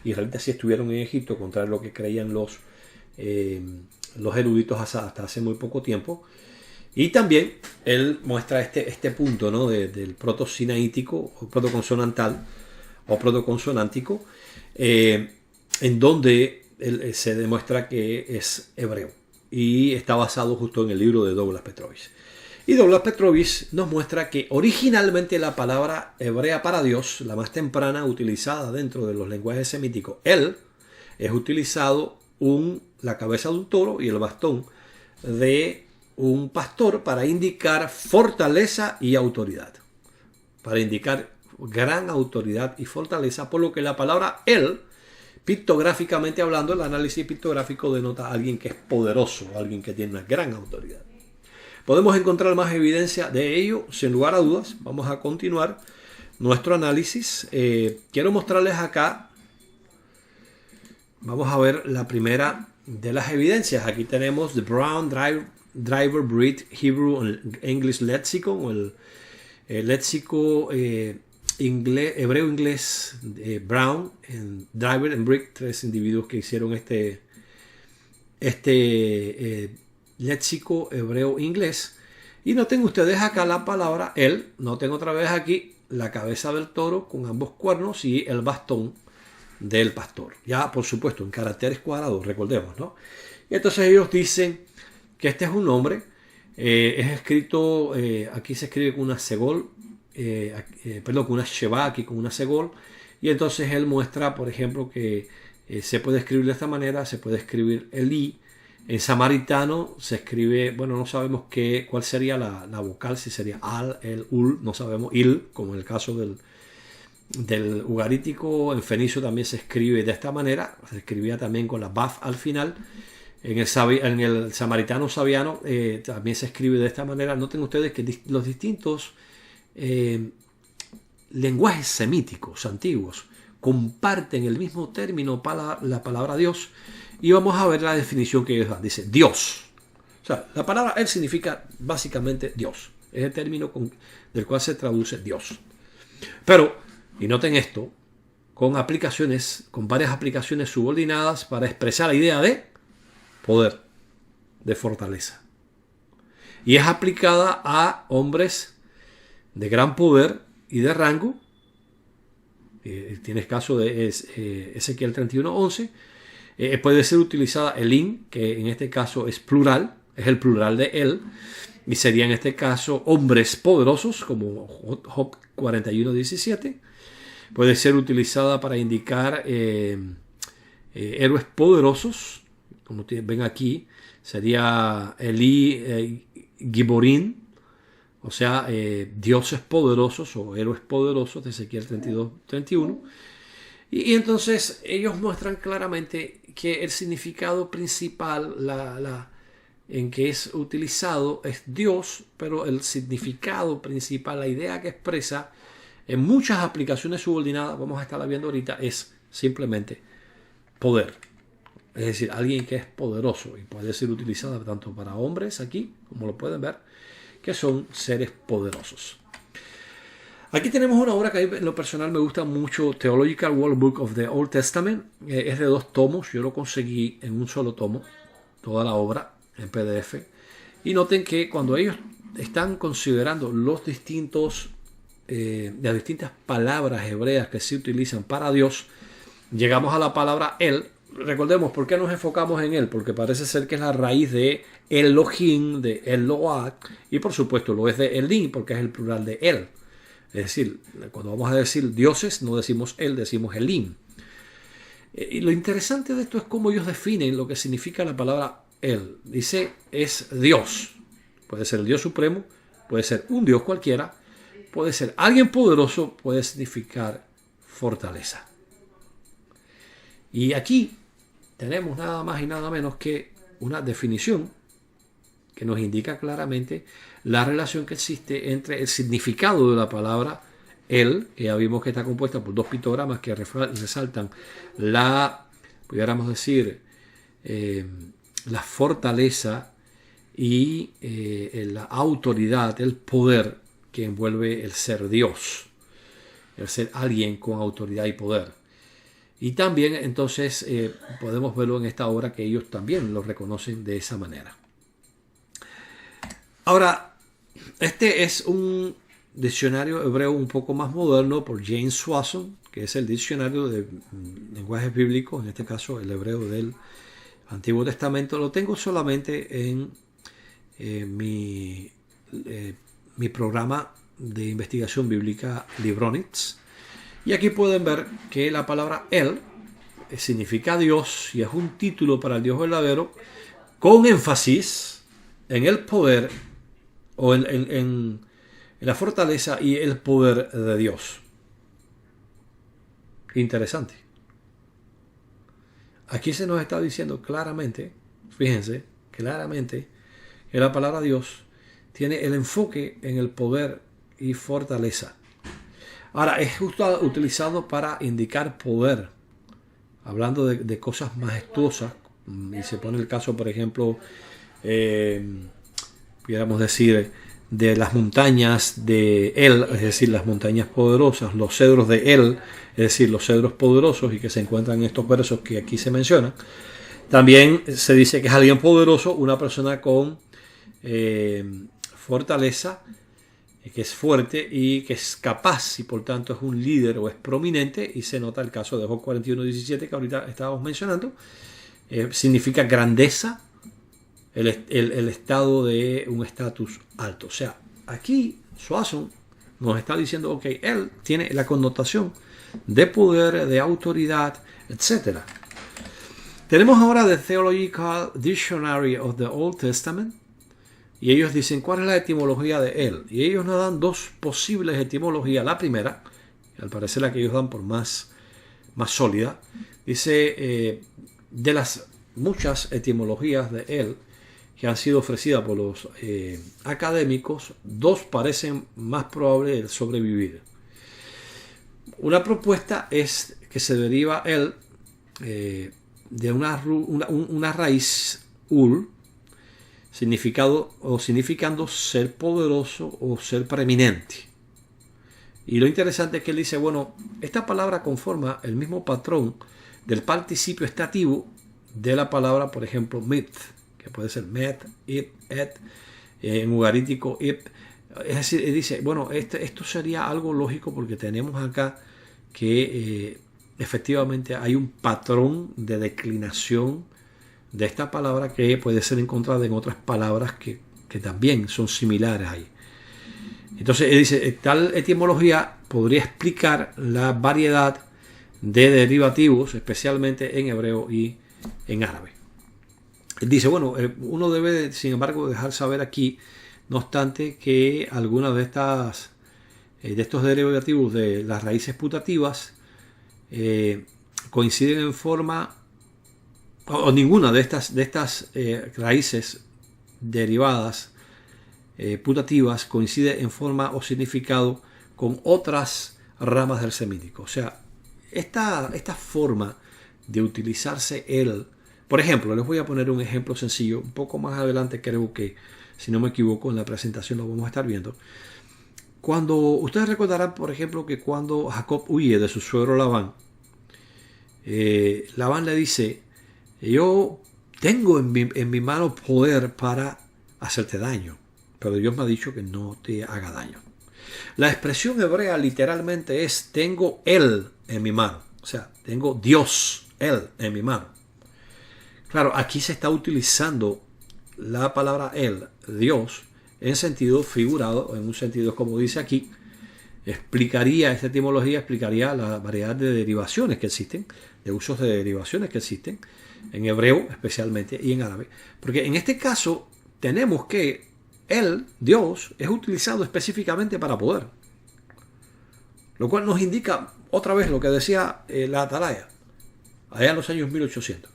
A: israelitas sí estuvieron en Egipto, contrario a lo que creían los eruditos hasta hace muy poco tiempo. Y también él muestra este punto, ¿no? del proto-sinaítico o protoconsonantal o protoconsonántico, en donde se demuestra que es hebreo y está basado justo en el libro de Douglas Petrovich. Y Douglas Petrovich nos muestra que originalmente la palabra hebrea para Dios, la más temprana utilizada dentro de los lenguajes semíticos, él, es utilizado la cabeza de un toro y el bastón de un pastor para indicar fortaleza y autoridad. Para indicar gran autoridad y fortaleza, por lo que la palabra él, pictográficamente hablando, el análisis pictográfico denota a alguien que es poderoso, alguien que tiene una gran autoridad. Podemos encontrar más evidencia de ello, sin lugar a dudas. Vamos a continuar nuestro análisis. Quiero mostrarles acá, vamos a ver la primera de las evidencias. Aquí tenemos The Brown Driver Breed Hebrew English Lexicon, o el léxico hebreo-inglés Brown, Driver and Breed, tres individuos que hicieron este léxico hebreo-inglés. Y noten ustedes acá la palabra él, noten otra vez aquí la cabeza del toro con ambos cuernos y el bastón del pastor. Ya, por supuesto, en caracteres cuadrados, recordemos, ¿no? Y entonces ellos dicen que este es un nombre, es escrito, aquí se escribe con una segol, con una sheva, aquí con una segol, y entonces él muestra, por ejemplo, que se puede escribir de esta manera, se puede escribir el i. En samaritano se escribe, bueno, no sabemos cuál sería la vocal, si sería al, el, ul, no sabemos, il, como en el caso del ugarítico. En fenicio también se escribe de esta manera, se escribía también con la baf al final. En el samaritano sabiano también se escribe de esta manera. Noten ustedes que los distintos lenguajes semíticos antiguos comparten el mismo término para la palabra Dios. Y vamos a ver la definición que ellos dan. Dice Dios. O sea, la palabra él significa básicamente Dios. Es el término del cual se traduce Dios. Pero, y noten esto, con varias aplicaciones subordinadas para expresar la idea de poder, de fortaleza. Y es aplicada a hombres de gran poder y de rango. Tienes caso de Ezequiel 31:11. Puede ser utilizada el in, que en este caso es plural, es el plural de él, y sería en este caso hombres poderosos, como Job 41:17. Puede ser utilizada para indicar héroes poderosos, como ven aquí, sería Eli Giborín, o sea, dioses poderosos o héroes poderosos, de Ezequiel 32:31. Y entonces ellos muestran claramente que el significado principal, en que es utilizado es Dios, pero el significado principal, la idea que expresa en muchas aplicaciones subordinadas, vamos a estarla viendo ahorita, es simplemente poder. Es decir, alguien que es poderoso y puede ser utilizada tanto para hombres aquí, como lo pueden ver, que son seres poderosos. Aquí tenemos una obra que en lo personal me gusta mucho, Theological World Book of the Old Testament. Es de 2 tomos, yo lo conseguí en un solo tomo, toda la obra en PDF. Y noten que cuando ellos están considerando las distintas palabras hebreas que se utilizan para Dios, llegamos a la palabra Él. Recordemos, ¿por qué nos enfocamos en Él? Porque parece ser que es la raíz de Elohim, de Eloah, y por supuesto lo es de Elim, porque es el plural de Él. Es decir, cuando vamos a decir dioses, no decimos Él, decimos Elim. Y lo interesante de esto es cómo ellos definen lo que significa la palabra Él. Dice, es Dios. Puede ser el Dios supremo, puede ser un Dios cualquiera, puede ser alguien poderoso, puede significar fortaleza. Y aquí tenemos nada más y nada menos que una definición que nos indica claramente la relación que existe entre el significado de la palabra Él, que ya vimos que está compuesta por 2 pictogramas que resaltan pudiéramos decir, la fortaleza y la autoridad, el poder que envuelve el ser Dios, el ser alguien con autoridad y poder. Y también entonces podemos verlo en esta obra que ellos también lo reconocen de esa manera. Ahora, este es un diccionario hebreo un poco más moderno por James Swanson, que es el diccionario de lenguajes bíblicos, en este caso el hebreo del Antiguo Testamento. Lo tengo solamente en mi programa de investigación bíblica Libronix. Y aquí pueden ver que la palabra Él significa Dios y es un título para el Dios verdadero con énfasis en el poder o en la fortaleza y el poder de Dios. Interesante. Aquí se nos está diciendo claramente, fíjense, claramente, que la palabra Dios tiene el enfoque en el poder y fortaleza. Ahora, es justo utilizado para indicar poder, hablando de cosas majestuosas, y se pone el caso, por ejemplo, pudiéramos decir, de las montañas de él, es decir, las montañas poderosas, los cedros de él, es decir, los cedros poderosos, y que se encuentran en estos versos que aquí se mencionan. También se dice que es alguien poderoso, una persona con fortaleza, que es fuerte y que es capaz, y por tanto es un líder o es prominente, y se nota el caso de Job 41:17 que ahorita estábamos mencionando. Significa grandeza, el estado de un estatus alto. O sea, aquí Swanson nos está diciendo, ok, él tiene la connotación de poder, de autoridad, etc. Tenemos ahora The Theological Dictionary of the Old Testament, y ellos dicen cuál es la etimología de él, y ellos nos dan 2 posibles etimologías. La primera, al parecer la que ellos dan por más sólida, dice, de las muchas etimologías de él que han sido ofrecidas por los académicos, 2 parecen más probables de sobrevivir. Una propuesta es que se deriva él de una raíz ul, significando ser poderoso o ser preeminente. Y lo interesante es que él dice, bueno, esta palabra conforma el mismo patrón del participio estativo de la palabra, por ejemplo, mit, que puede ser met, it, et, en ugarítico, ip. Es decir, él dice, bueno, esto sería algo lógico porque tenemos acá que efectivamente hay un patrón de declinación de esta palabra que puede ser encontrada en otras palabras que también son similares ahí. Entonces él dice, tal etimología podría explicar la variedad de derivativos, especialmente en hebreo y en árabe. Él dice, bueno, uno debe, sin embargo, dejar saber aquí, no obstante, que algunas de estos derivativos de las raíces putativas coinciden en forma, o ninguna de estas raíces derivadas putativas coincide en forma o significado con otras ramas del semítico. O sea, esta forma de utilizarse el, por ejemplo, les voy a poner un ejemplo sencillo, un poco más adelante creo que, si no me equivoco, en la presentación lo vamos a estar viendo. Cuando ustedes recordarán, por ejemplo, que cuando Jacob huye de su suegro Labán, Labán le dice: yo tengo en mi mano poder para hacerte daño, pero Dios me ha dicho que no te haga daño. La expresión hebrea literalmente es: tengo él en mi mano. O sea, tengo Dios, él en mi mano. Claro, aquí se está utilizando la palabra él, Dios, en sentido figurado, en un sentido como dice aquí. Esta etimología explicaría la variedad de derivaciones que existen, de usos de derivaciones que existen, en hebreo especialmente y en árabe. Porque en este caso tenemos que él, Dios, es utilizado específicamente para poder. Lo cual nos indica otra vez lo que decía la Atalaya, allá en los años 1800.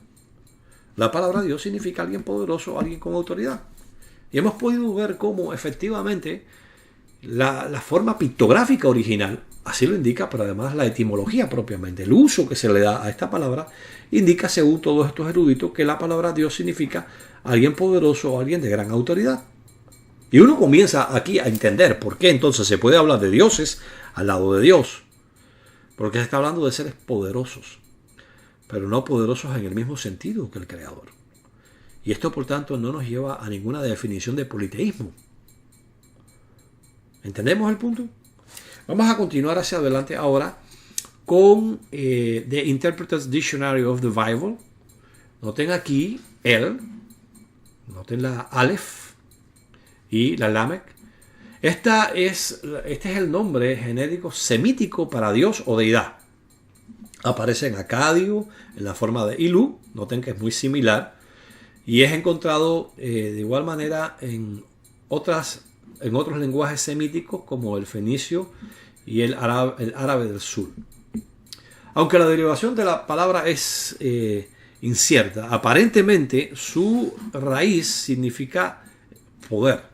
A: La palabra Dios significa alguien poderoso, alguien con autoridad. Y hemos podido ver cómo efectivamente la forma pictográfica original así lo indica, pero además la etimología propiamente, el uso que se le da a esta palabra, indica, según todos estos eruditos, que la palabra Dios significa alguien poderoso o alguien de gran autoridad. Y uno comienza aquí a entender por qué entonces se puede hablar de dioses al lado de Dios. Porque se está hablando de seres poderosos, pero no poderosos en el mismo sentido que el Creador. Y esto, por tanto, no nos lleva a ninguna definición de politeísmo. ¿Entendemos el punto? Vamos a continuar hacia adelante ahora con The Interpreter's Dictionary of the Bible. Noten aquí el, noten la Aleph y la Lamek. Este es el nombre genérico semítico para Dios o deidad. Aparece en acadio, en la forma de Ilu. Noten que es muy similar. Y es encontrado de igual manera en otros lenguajes semíticos como el fenicio y el árabe del sur. Aunque la derivación de la palabra es incierta, aparentemente su raíz significa poder.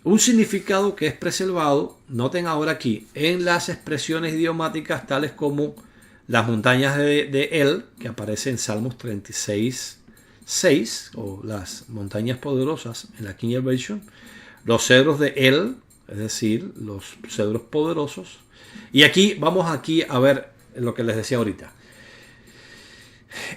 A: Un significado que es preservado, noten ahora aquí, en las expresiones idiomáticas tales como las montañas de El, que aparece en Salmos 36:6, o las montañas poderosas en la King James Version, los cedros de El, es decir, los cedros poderosos. Y aquí vamos a ver lo que les decía ahorita.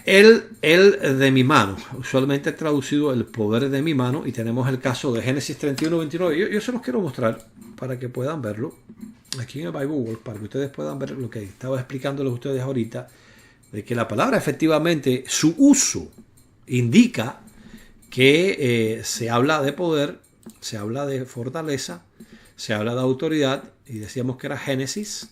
A: El de mi mano, usualmente traducido el poder de mi mano, y tenemos el caso de Génesis 31:29. Yo se los quiero mostrar para que puedan verlo aquí en el Bible World, para que ustedes puedan ver lo que estaba explicándoles a ustedes ahorita, de que la palabra efectivamente, su uso indica que se habla de poder, se habla de fortaleza, se habla de autoridad, y decíamos que era Génesis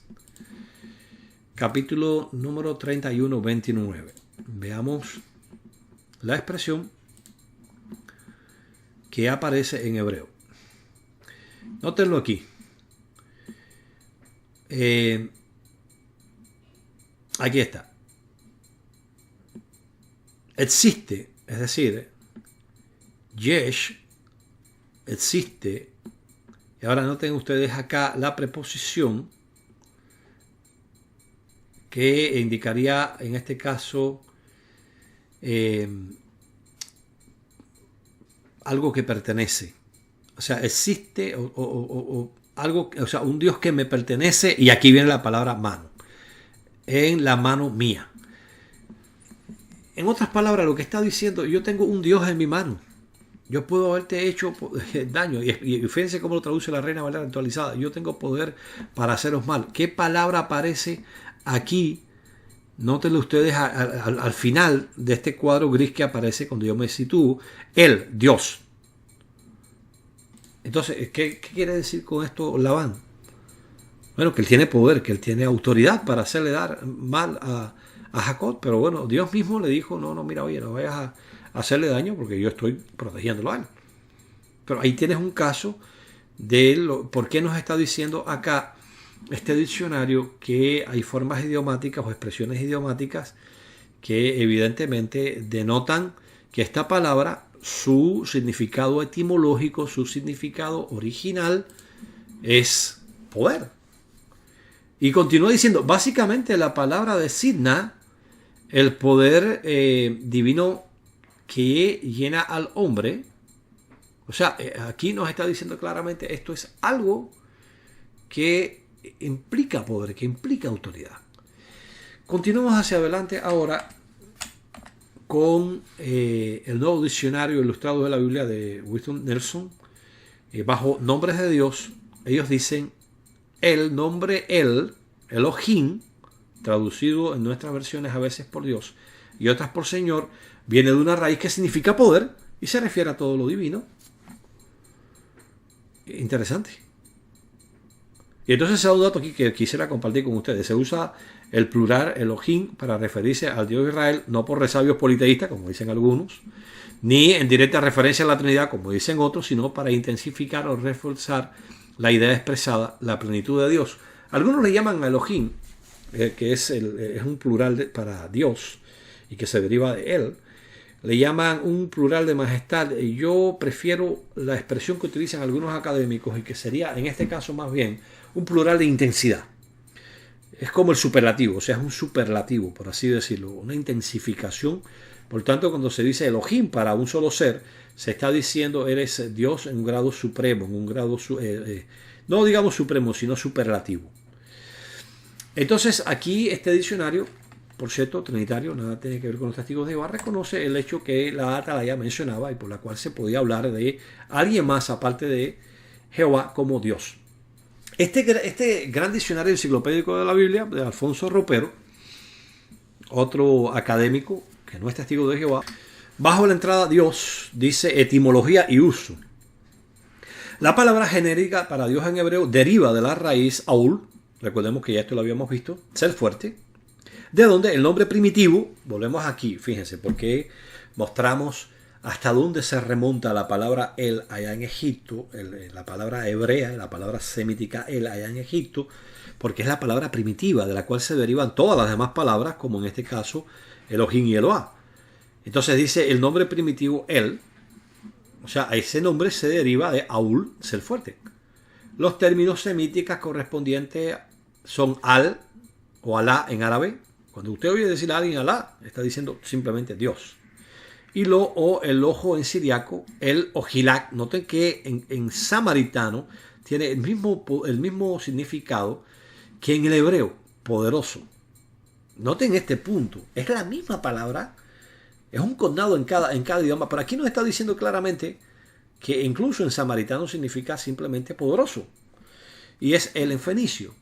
A: capítulo número 31:29. Veamos la expresión que aparece en hebreo. Nótenlo aquí. Aquí está. Existe, es decir, yesh, existe. Y ahora noten ustedes acá la preposición que indicaría en este caso algo que pertenece. O sea, existe o algo, o sea, un Dios que me pertenece, y aquí viene la palabra mano. En la mano mía. En otras palabras, lo que está diciendo, yo tengo un Dios en mi mano. Yo puedo haberte hecho daño. Y fíjense cómo lo traduce la Reina Valera actualizada. Yo tengo poder para haceros mal. ¿Qué palabra aparece aquí? Nótenlo ustedes al final de este cuadro gris que aparece cuando yo me sitúo. El Dios. Entonces, ¿qué quiere decir con esto Labán? Bueno, que él tiene poder, que él tiene autoridad para hacerle dar mal a Jacob. Pero bueno, Dios mismo le dijo, no, mira, oye, no vayas a hacerle daño porque yo estoy protegiéndolo a él. Pero ahí tienes un caso de por qué nos está diciendo acá este diccionario que hay formas idiomáticas o expresiones idiomáticas que evidentemente denotan que esta palabra su significado etimológico, su significado original es poder. Y continúa diciendo, básicamente la palabra designa el poder divino que llena al hombre. O sea, aquí nos está diciendo claramente, esto es algo que implica poder, que implica autoridad. Continuamos hacia adelante ahora con el nuevo diccionario ilustrado de la Biblia de Winston Nelson. Bajo nombres de Dios, ellos dicen el nombre Elohim, traducido en nuestras versiones a veces por Dios y otras por Señor, viene de una raíz que significa poder y se refiere a todo lo divino. Interesante. Y entonces hay un dato aquí que quisiera compartir con ustedes. Se usa el plural Elohim para referirse al Dios de Israel, no por resabios politeístas, como dicen algunos, ni en directa referencia a la Trinidad, como dicen otros, sino para intensificar o reforzar la idea expresada, la plenitud de Dios. Algunos le llaman Elohim, que es un plural para Dios y que se deriva de él. Le llaman un plural de majestad. Yo prefiero la expresión que utilizan algunos académicos y que sería en este caso más bien un plural de intensidad. Es como el superlativo, o sea, es un superlativo, por así decirlo, una intensificación. Por tanto, cuando se dice Elohim para un solo ser, se está diciendo eres Dios en un grado supremo, en un grado, no digamos supremo, sino superlativo. Entonces, aquí este diccionario, por cierto, trinitario, nada tiene que ver con los testigos de Jehová, reconoce el hecho que la Atalaya mencionaba y por la cual se podía hablar de alguien más aparte de Jehová como Dios. Este gran diccionario enciclopédico de la Biblia, de Alfonso Ropero, otro académico que no es testigo de Jehová, bajo la entrada Dios dice etimología y uso. La palabra genérica para Dios en hebreo deriva de la raíz aul, recordemos que ya esto lo habíamos visto, ser fuerte, de donde el nombre primitivo, volvemos aquí, fíjense, porque mostramos hasta dónde se remonta la palabra el allá en Egipto, la palabra hebrea, la palabra semítica el allá en Egipto, porque es la palabra primitiva de la cual se derivan todas las demás palabras, como en este caso Elohim y Eloah. Entonces dice el nombre primitivo el, o sea, ese nombre se deriva de aul, ser fuerte. Los términos semíticos correspondientes son al o alá en árabe. Cuando usted oye decir a alguien Alá, está diciendo simplemente Dios. Y el ojo en siriaco, el ojilak. Noten que en samaritano tiene el mismo significado que en el hebreo, poderoso. Noten este punto. Es la misma palabra. Es un condado en cada idioma. Pero aquí nos está diciendo claramente que incluso en samaritano significa simplemente poderoso. Y es el en fenicio.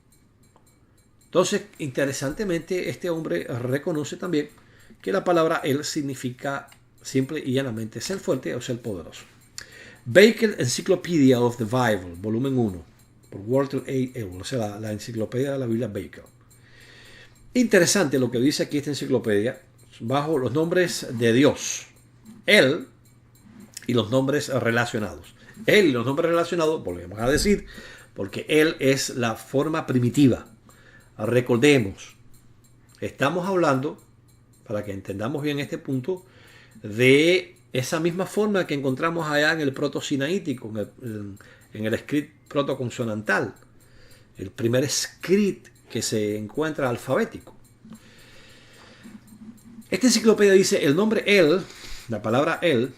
A: Entonces, interesantemente, este hombre reconoce también que la palabra él significa simple y llanamente ser fuerte o ser poderoso. Baker Encyclopedia of the Bible, volumen 1, por Walter A. Ewell, o sea, la enciclopedia de la Biblia Baker. Interesante lo que dice aquí esta enciclopedia, bajo los nombres de Dios, él y los nombres relacionados. Él y los nombres relacionados, volvemos a decir, porque él es la forma primitiva. Recordemos, estamos hablando, para que entendamos bien este punto, de esa misma forma que encontramos allá en el proto-sinaítico, en el script protoconsonantal, el primer script que se encuentra alfabético. Esta enciclopedia dice, el nombre él, la palabra él,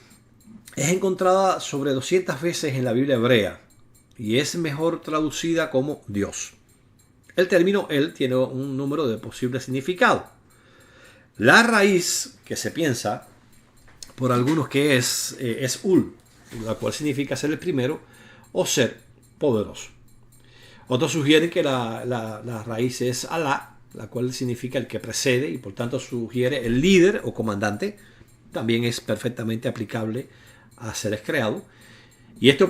A: es encontrada sobre 200 veces en la Biblia hebrea y es mejor traducida como Dios. El término él tiene un número de posibles significados. La raíz que se piensa por algunos que es ul, la cual significa ser el primero o ser poderoso. Otros sugieren que la raíz es alá, la cual significa el que precede y por tanto sugiere el líder o comandante. También es perfectamente aplicable a seres creados. Y esto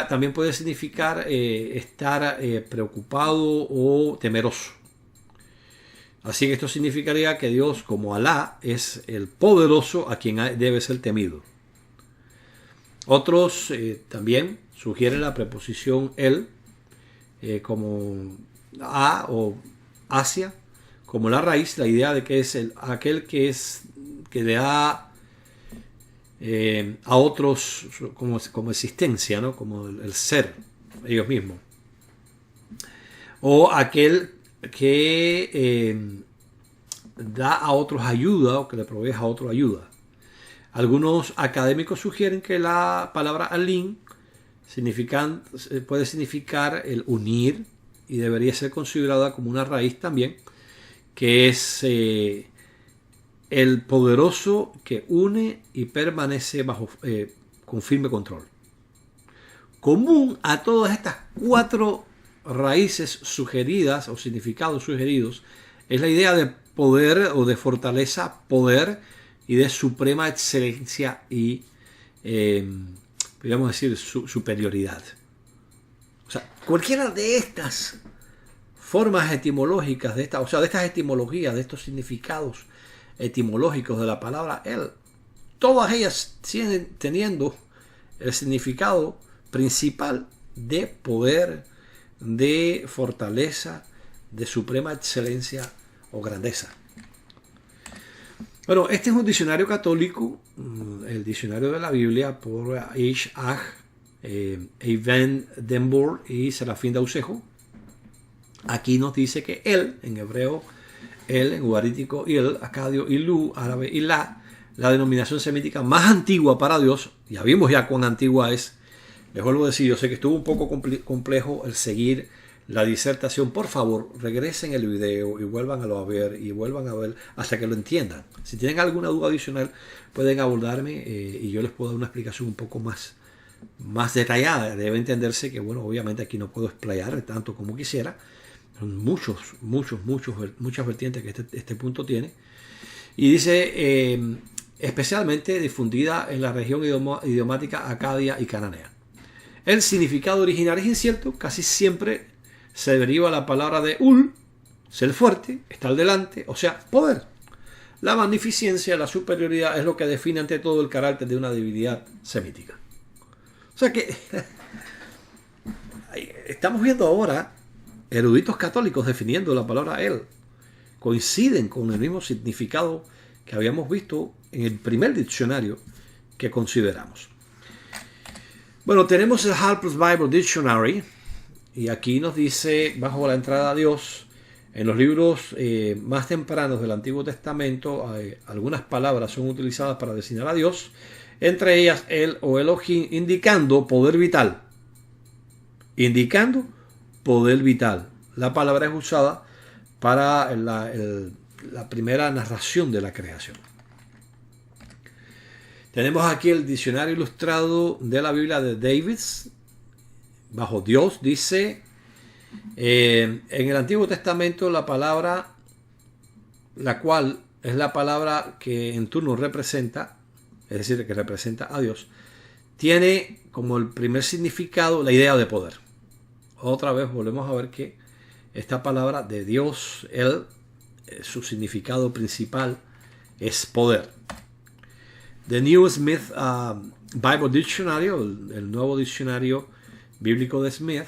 A: también puede significar estar preocupado o temeroso. Así que esto significaría que Dios, como Alá, es el poderoso a quien debe ser temido. Otros también sugieren la preposición el, como a o hacia, como la raíz, la idea de que es aquel que da a otros como existencia, ¿no? Como el ser, ellos mismos. O aquel que da a otros ayuda o que le provee a otros ayuda. Algunos académicos sugieren que la palabra alin puede significar el unir y debería ser considerada como una raíz también, que es el poderoso que une y permanece con firme control. Común a todas estas 4 raíces sugeridas o significados sugeridos es la idea de poder o de fortaleza, poder y de suprema excelencia y podríamos decir superioridad. O sea, cualquiera de estas formas etimológicas, de estas etimologías, de estos significados etimológicos de la palabra él, todas ellas siguen teniendo el significado principal de poder, de fortaleza, de suprema excelencia o grandeza. Bueno, este es un diccionario católico, el diccionario de la Biblia por H. Ag, Eivan Denbourg y Serafín Daucejo. Aquí nos dice que él, en hebreo, él, en ugarítico, il, acadio, ilu, árabe, ilá, la denominación semítica más antigua para Dios. Ya vimos ya cuán antigua es. Les vuelvo a decir, yo sé que estuvo un poco complejo el seguir la disertación. Por favor, regresen el video y vuelvan a ver y vuelvan a ver hasta que lo entiendan. Si tienen alguna duda adicional, pueden abordarme y yo les puedo dar una explicación un poco más detallada. Debe entenderse que, bueno, obviamente aquí no puedo explayar tanto como quisiera. Son muchas vertientes que este punto tiene. Y dice, especialmente difundida en la región idiomática acadia y cananea. El significado original es incierto, casi siempre se deriva la palabra de ul, ser fuerte, estar delante, o sea, poder. La magnificencia, la superioridad es lo que define ante todo el carácter de una divinidad semítica. O sea que estamos viendo ahora eruditos católicos definiendo la palabra él. Coinciden con el mismo significado que habíamos visto en el primer diccionario que consideramos. Bueno, tenemos el Harper's Bible Dictionary y aquí nos dice, bajo la entrada a Dios, en los libros más tempranos del Antiguo Testamento, algunas palabras son utilizadas para designar a Dios, entre ellas el o Elohim, indicando poder vital. La palabra es usada para la primera narración de la creación. Tenemos aquí el diccionario ilustrado de la Biblia de Davis. Bajo Dios dice, en el Antiguo Testamento la palabra, la cual es la palabra que en turno representa, es decir, que representa a Dios, tiene como el primer significado la idea de poder. Otra vez volvemos a ver que esta palabra de Dios, él, su significado principal es poder. The New Smith Bible Dictionary, el nuevo diccionario bíblico de Smith,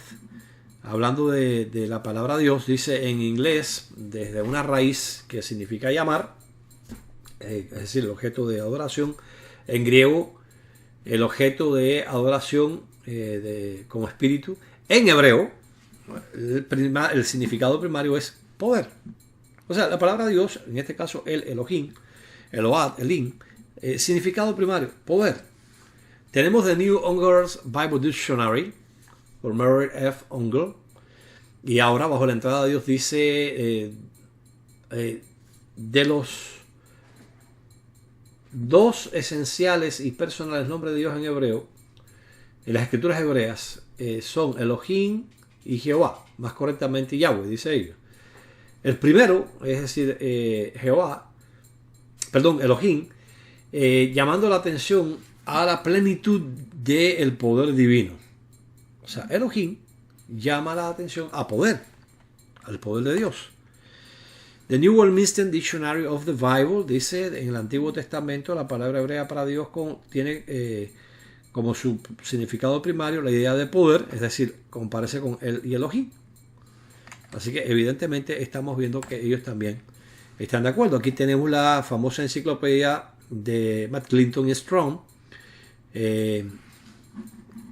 A: hablando de la palabra Dios, dice en inglés, desde una raíz que significa llamar, es decir, el objeto de adoración, en griego, el objeto de adoración como espíritu, en hebreo, el significado primario es poder. O sea, la palabra Dios, en este caso el Elohim, Eload, Elim, significado primario, poder. Tenemos The New Unger's Bible Dictionary por Merritt F. Unger. Y ahora bajo la entrada de Dios dice de los dos esenciales y personales nombres de Dios en hebreo, en las escrituras hebreas, son Elohim y Jehová, más correctamente Yahweh, dice ellos. El primero, es decir, Elohim, llamando la atención a la plenitud del poder divino. O sea, Elohim llama la atención a poder, al poder de Dios. The New Westminster Dictionary of the Bible dice, en el Antiguo Testamento la palabra hebrea para Dios tiene como su significado primario la idea de poder, es decir, comparece con él y Elohim. Así que evidentemente estamos viendo que ellos también están de acuerdo. Aquí tenemos la famosa enciclopedia de Matt Clinton y Strong,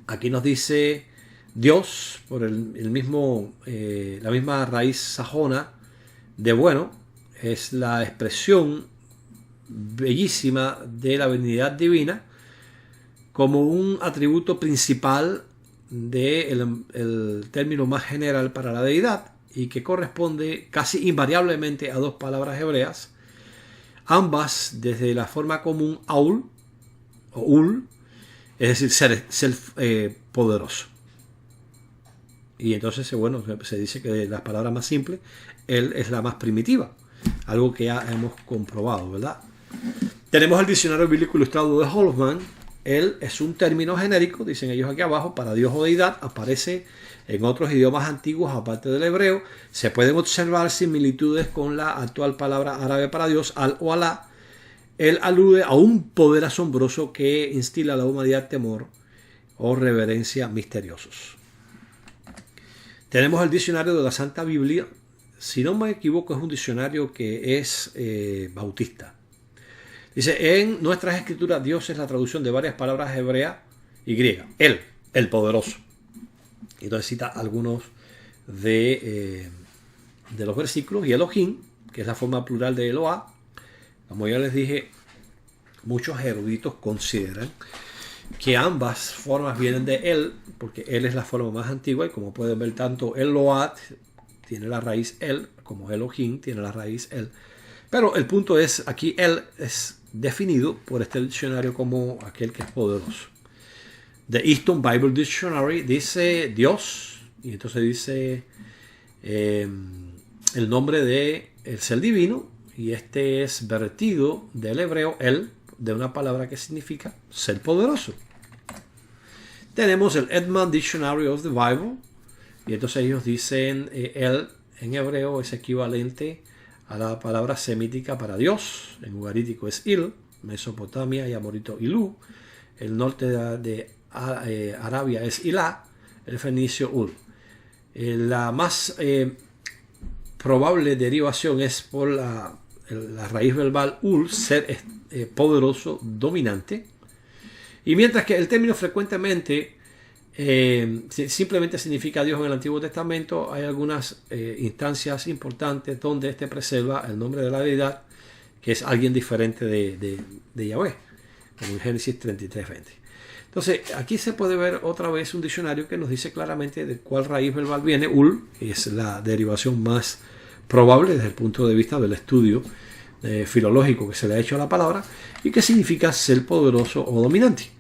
A: Aquí nos dice Dios, por el mismo, la misma raíz sajona de bueno, es la expresión bellísima de la divinidad divina como un atributo principal del término más general para la deidad y que corresponde casi invariablemente a dos palabras hebreas, ambas desde la forma común aul o ul, es decir, ser poderoso. Y entonces, bueno, se dice que de las palabras más simples, él es la más primitiva, algo que ya hemos comprobado, ¿verdad? Tenemos el diccionario bíblico ilustrado de Holzman. Él es un término genérico, dicen ellos aquí abajo, para Dios o deidad. Aparece en otros idiomas antiguos aparte del hebreo. Se pueden observar similitudes con la actual palabra árabe para Dios, al o Alá. Él alude a un poder asombroso que instila a la humanidad temor o reverencia misteriosos. Tenemos el diccionario de la Santa Biblia. Si no me equivoco, es un diccionario que es bautista. Dice, en nuestras escrituras Dios es la traducción de varias palabras hebreas y griegas. Él, el poderoso. Y entonces cita algunos de los versículos. Y Elohim, que es la forma plural de Eloah. Como ya les dije, muchos eruditos consideran que ambas formas vienen de él, porque él es la forma más antigua. Y como pueden ver, tanto Eloah tiene la raíz él, como Elohim tiene la raíz él. Pero el punto es, aquí él es definido por este diccionario como aquel que es poderoso. The Easton Bible Dictionary dice Dios, y entonces dice el nombre de el ser divino, y este es vertido del hebreo él, de una palabra que significa ser poderoso. Tenemos el Edman Dictionary of the Bible, y entonces ellos dicen él en hebreo es equivalente a la palabra semítica para Dios. En ugarítico es Il, Mesopotamia y amorito Ilú. El norte de Arabia es Ilá, el fenicio Ul. La más probable derivación es por la raíz verbal Ul, ser poderoso, dominante. Y mientras que el término frecuentemente simplemente significa Dios en el Antiguo Testamento, hay algunas instancias importantes donde este preserva el nombre de la deidad, que es alguien diferente de Yahweh, como en Génesis 33:20. Entonces, aquí se puede ver otra vez un diccionario que nos dice claramente de cuál raíz verbal viene. Ul es la derivación más probable desde el punto de vista del estudio filológico que se le ha hecho a la palabra, y que significa ser poderoso o dominante.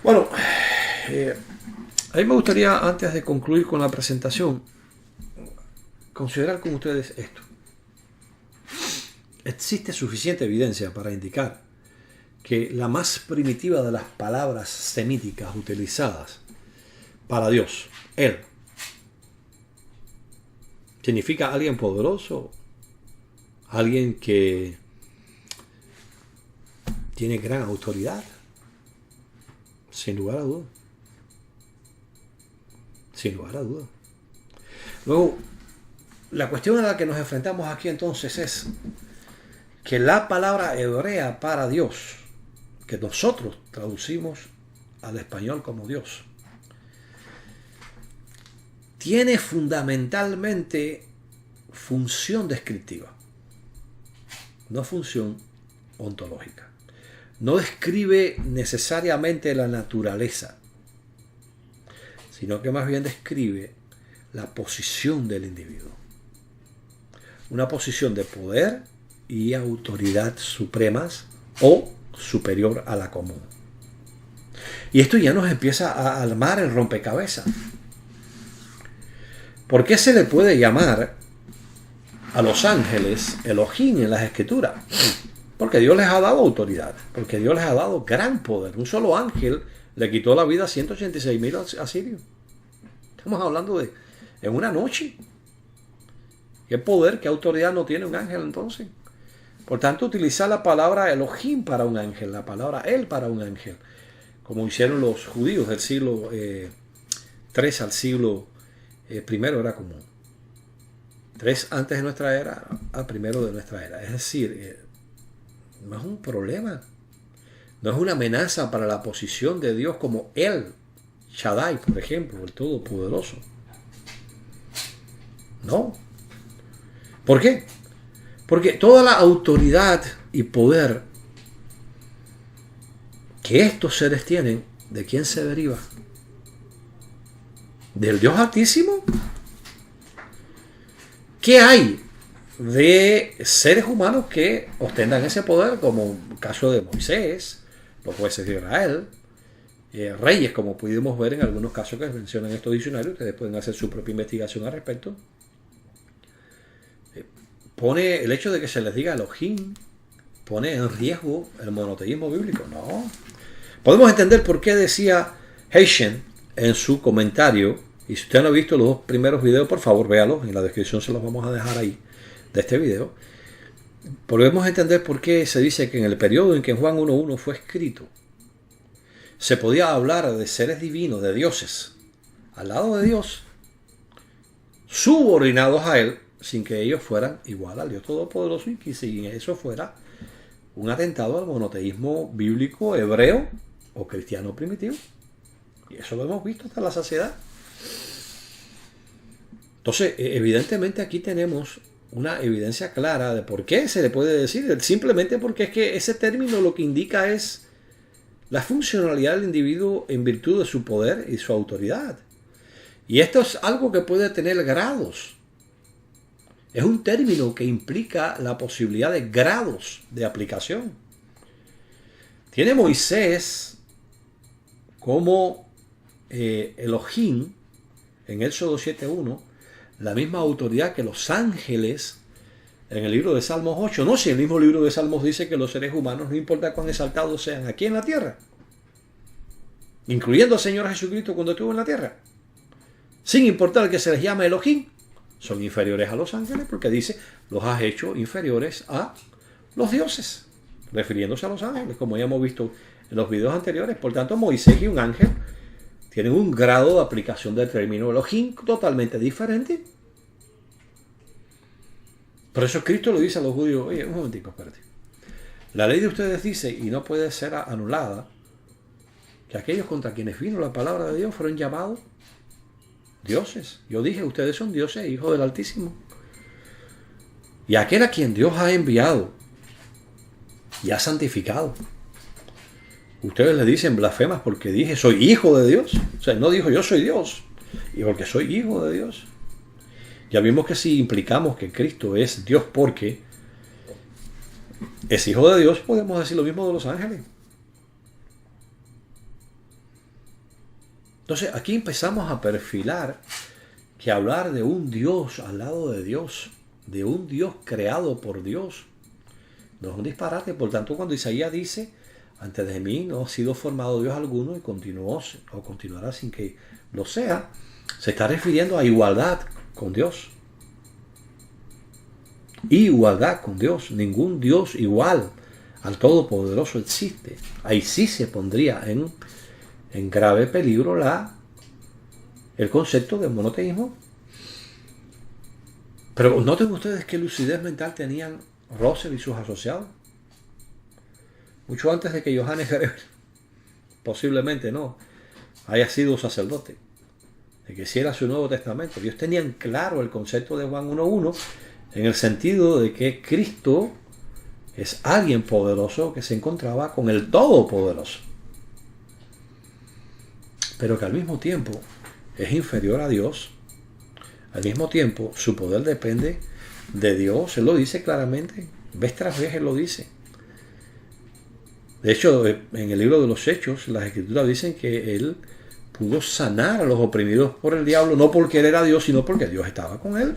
A: Bueno, a mí me gustaría, antes de concluir con la presentación, considerar con ustedes esto. Existe suficiente evidencia para indicar que la más primitiva de las palabras semíticas utilizadas para Dios, él, significa alguien poderoso, alguien que tiene gran autoridad, sin lugar a dudas. Sin lugar a dudas. Luego, la cuestión a la que nos enfrentamos aquí entonces es que la palabra hebrea para Dios, que nosotros traducimos al español como Dios, tiene fundamentalmente función descriptiva, no función ontológica. No describe necesariamente la naturaleza, sino que más bien describe la posición del individuo. Una posición de poder y autoridad supremas o superior a la común. Y esto ya nos empieza a armar el rompecabezas. ¿Por qué se le puede llamar a los ángeles Elohim en las Escrituras? Porque Dios les ha dado autoridad, porque Dios les ha dado gran poder. Un solo ángel le quitó la vida a 186,000 asirios. Estamos hablando de en una noche. ¿Qué poder, qué autoridad no tiene un ángel entonces? Por tanto, utilizar la palabra Elohim para un ángel, la palabra él para un ángel, como hicieron los judíos del siglo 3 al siglo primero era común. 3 antes de nuestra era al primero de nuestra era. Es decir, no es un problema. No es una amenaza para la posición de Dios como El Shaddai, por ejemplo, el Todopoderoso. No. ¿Por qué? Porque toda la autoridad y poder que estos seres tienen, ¿de quién se deriva? ¿Del Dios Altísimo? ¿Qué hay de seres humanos que ostentan ese poder, como el caso de Moisés, los jueces de Israel, reyes, como pudimos ver en algunos casos que mencionan estos diccionarios? Ustedes pueden hacer su propia investigación al respecto. Pone el hecho de que se les diga Elohim, pone en riesgo el monoteísmo bíblico. No. Podemos entender por qué decía Heischen en su comentario, y si usted no ha visto los dos primeros videos, por favor véalos, en la descripción se los vamos a dejar ahí, de este video. Podemos entender por qué se dice que en el periodo en que Juan 1.1 fue escrito, se podía hablar de seres divinos, de dioses, al lado de Dios, subordinados a Él, sin que ellos fueran igual al Dios Todopoderoso, y que si eso fuera un atentado al monoteísmo bíblico hebreo o cristiano primitivo. Y eso lo hemos visto hasta la saciedad. Entonces, evidentemente aquí tenemos una evidencia clara de por qué se le puede decir, simplemente porque es que ese término lo que indica es la funcionalidad del individuo en virtud de su poder y su autoridad. Y esto es algo que puede tener grados. Es un término que implica la posibilidad de grados de aplicación. Tiene Moisés como Elohim en Éxodo 7.1 la misma autoridad que los ángeles en el libro de Salmos 8. No, si el mismo libro de Salmos dice que los seres humanos, no importa cuán exaltados sean aquí en la tierra, incluyendo al Señor Jesucristo cuando estuvo en la tierra, sin importar que se les llame Elohim, son inferiores a los ángeles, porque dice, los has hecho inferiores a los dioses, refiriéndose a los ángeles, como ya hemos visto en los videos anteriores. Por tanto, Moisés y un ángel tienen un grado de aplicación del término Elohim totalmente diferente. Por eso Cristo le dice a los judíos, oye, un momentico, espérate. La ley de ustedes dice, y no puede ser anulada, que aquellos contra quienes vino la palabra de Dios fueron llamados dioses. Yo dije, ustedes son dioses, hijos del Altísimo. Y aquel a quien Dios ha enviado y ha santificado, ustedes le dicen blasfemas porque dije, soy hijo de Dios. O sea, no dijo yo soy Dios, y porque soy hijo de Dios. Ya vimos que si implicamos que Cristo es Dios porque es hijo de Dios, podemos decir lo mismo de los ángeles. Entonces aquí empezamos a perfilar que hablar de un Dios al lado de Dios, de un Dios creado por Dios, no es un disparate. Por tanto, cuando Isaías dice, antes de mí no ha sido formado Dios alguno y continuó o continuará sin que lo sea, se está refiriendo a igualdad con Dios. Igualdad con Dios. Ningún Dios igual al Todopoderoso existe. Ahí sí se pondría en grave peligro el concepto del monoteísmo. Pero noten ustedes qué lucidez mental tenían Russell y sus asociados. Mucho antes de que Johannes Greber, posiblemente no, haya sido sacerdote, de que hiciera su Nuevo Testamento. Ellos tenían claro el concepto de Juan 1.1 en el sentido de que Cristo es alguien poderoso que se encontraba con el Todopoderoso, pero que al mismo tiempo es inferior a Dios. Al mismo tiempo su poder depende de Dios. Él lo dice claramente, vez tras vez Él lo dice. De hecho, en el libro de los Hechos, las Escrituras dicen que Él pudo sanar a los oprimidos por el diablo, no porque Él era Dios, sino porque Dios estaba con Él.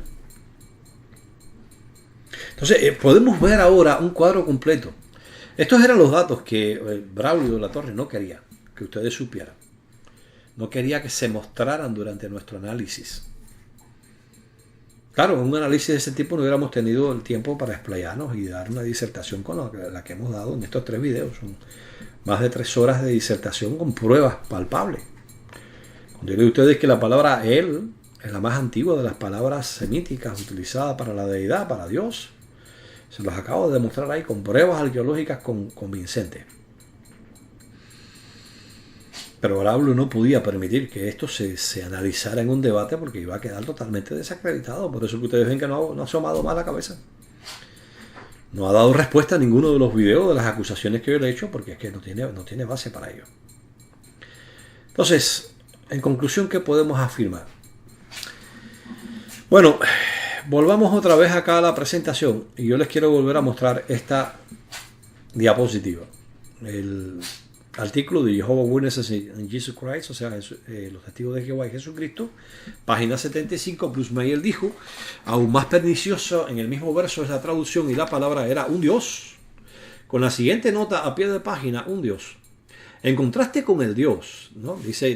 A: Entonces, podemos ver ahora un cuadro completo. Estos eran los datos que Braulio de la Torre no quería que ustedes supieran. No quería que se mostraran durante nuestro análisis. Claro, en un análisis de ese tipo no hubiéramos tenido el tiempo para explayarnos y dar una disertación con la que hemos dado en estos 3 videos. Son más de 3 horas de disertación con pruebas palpables. Cuando yo digo a ustedes que la palabra Él es la más antigua de las palabras semíticas utilizadas para la deidad, para Dios, se los acabo de demostrar ahí con pruebas arqueológicas convincentes. Pero Pablo no podía permitir que esto se analizara en un debate porque iba a quedar totalmente desacreditado. Por eso que ustedes ven que no ha asomado más la cabeza. No ha dado respuesta a ninguno de los videos de las acusaciones que yo le he hecho porque es que no tiene base para ello. Entonces, en conclusión, ¿qué podemos afirmar? Bueno, volvamos otra vez acá a la presentación y yo les quiero volver a mostrar esta diapositiva. El artículo de Jehovah's Witnesses in Jesus Christ, o sea, los testigos de Jehová y Jesucristo, página 75. Bruce Meyer dijo, aún más pernicioso en el mismo verso es la traducción y la palabra era un Dios, con la siguiente nota a pie de página, un Dios. En contraste con el Dios, ¿no? Dice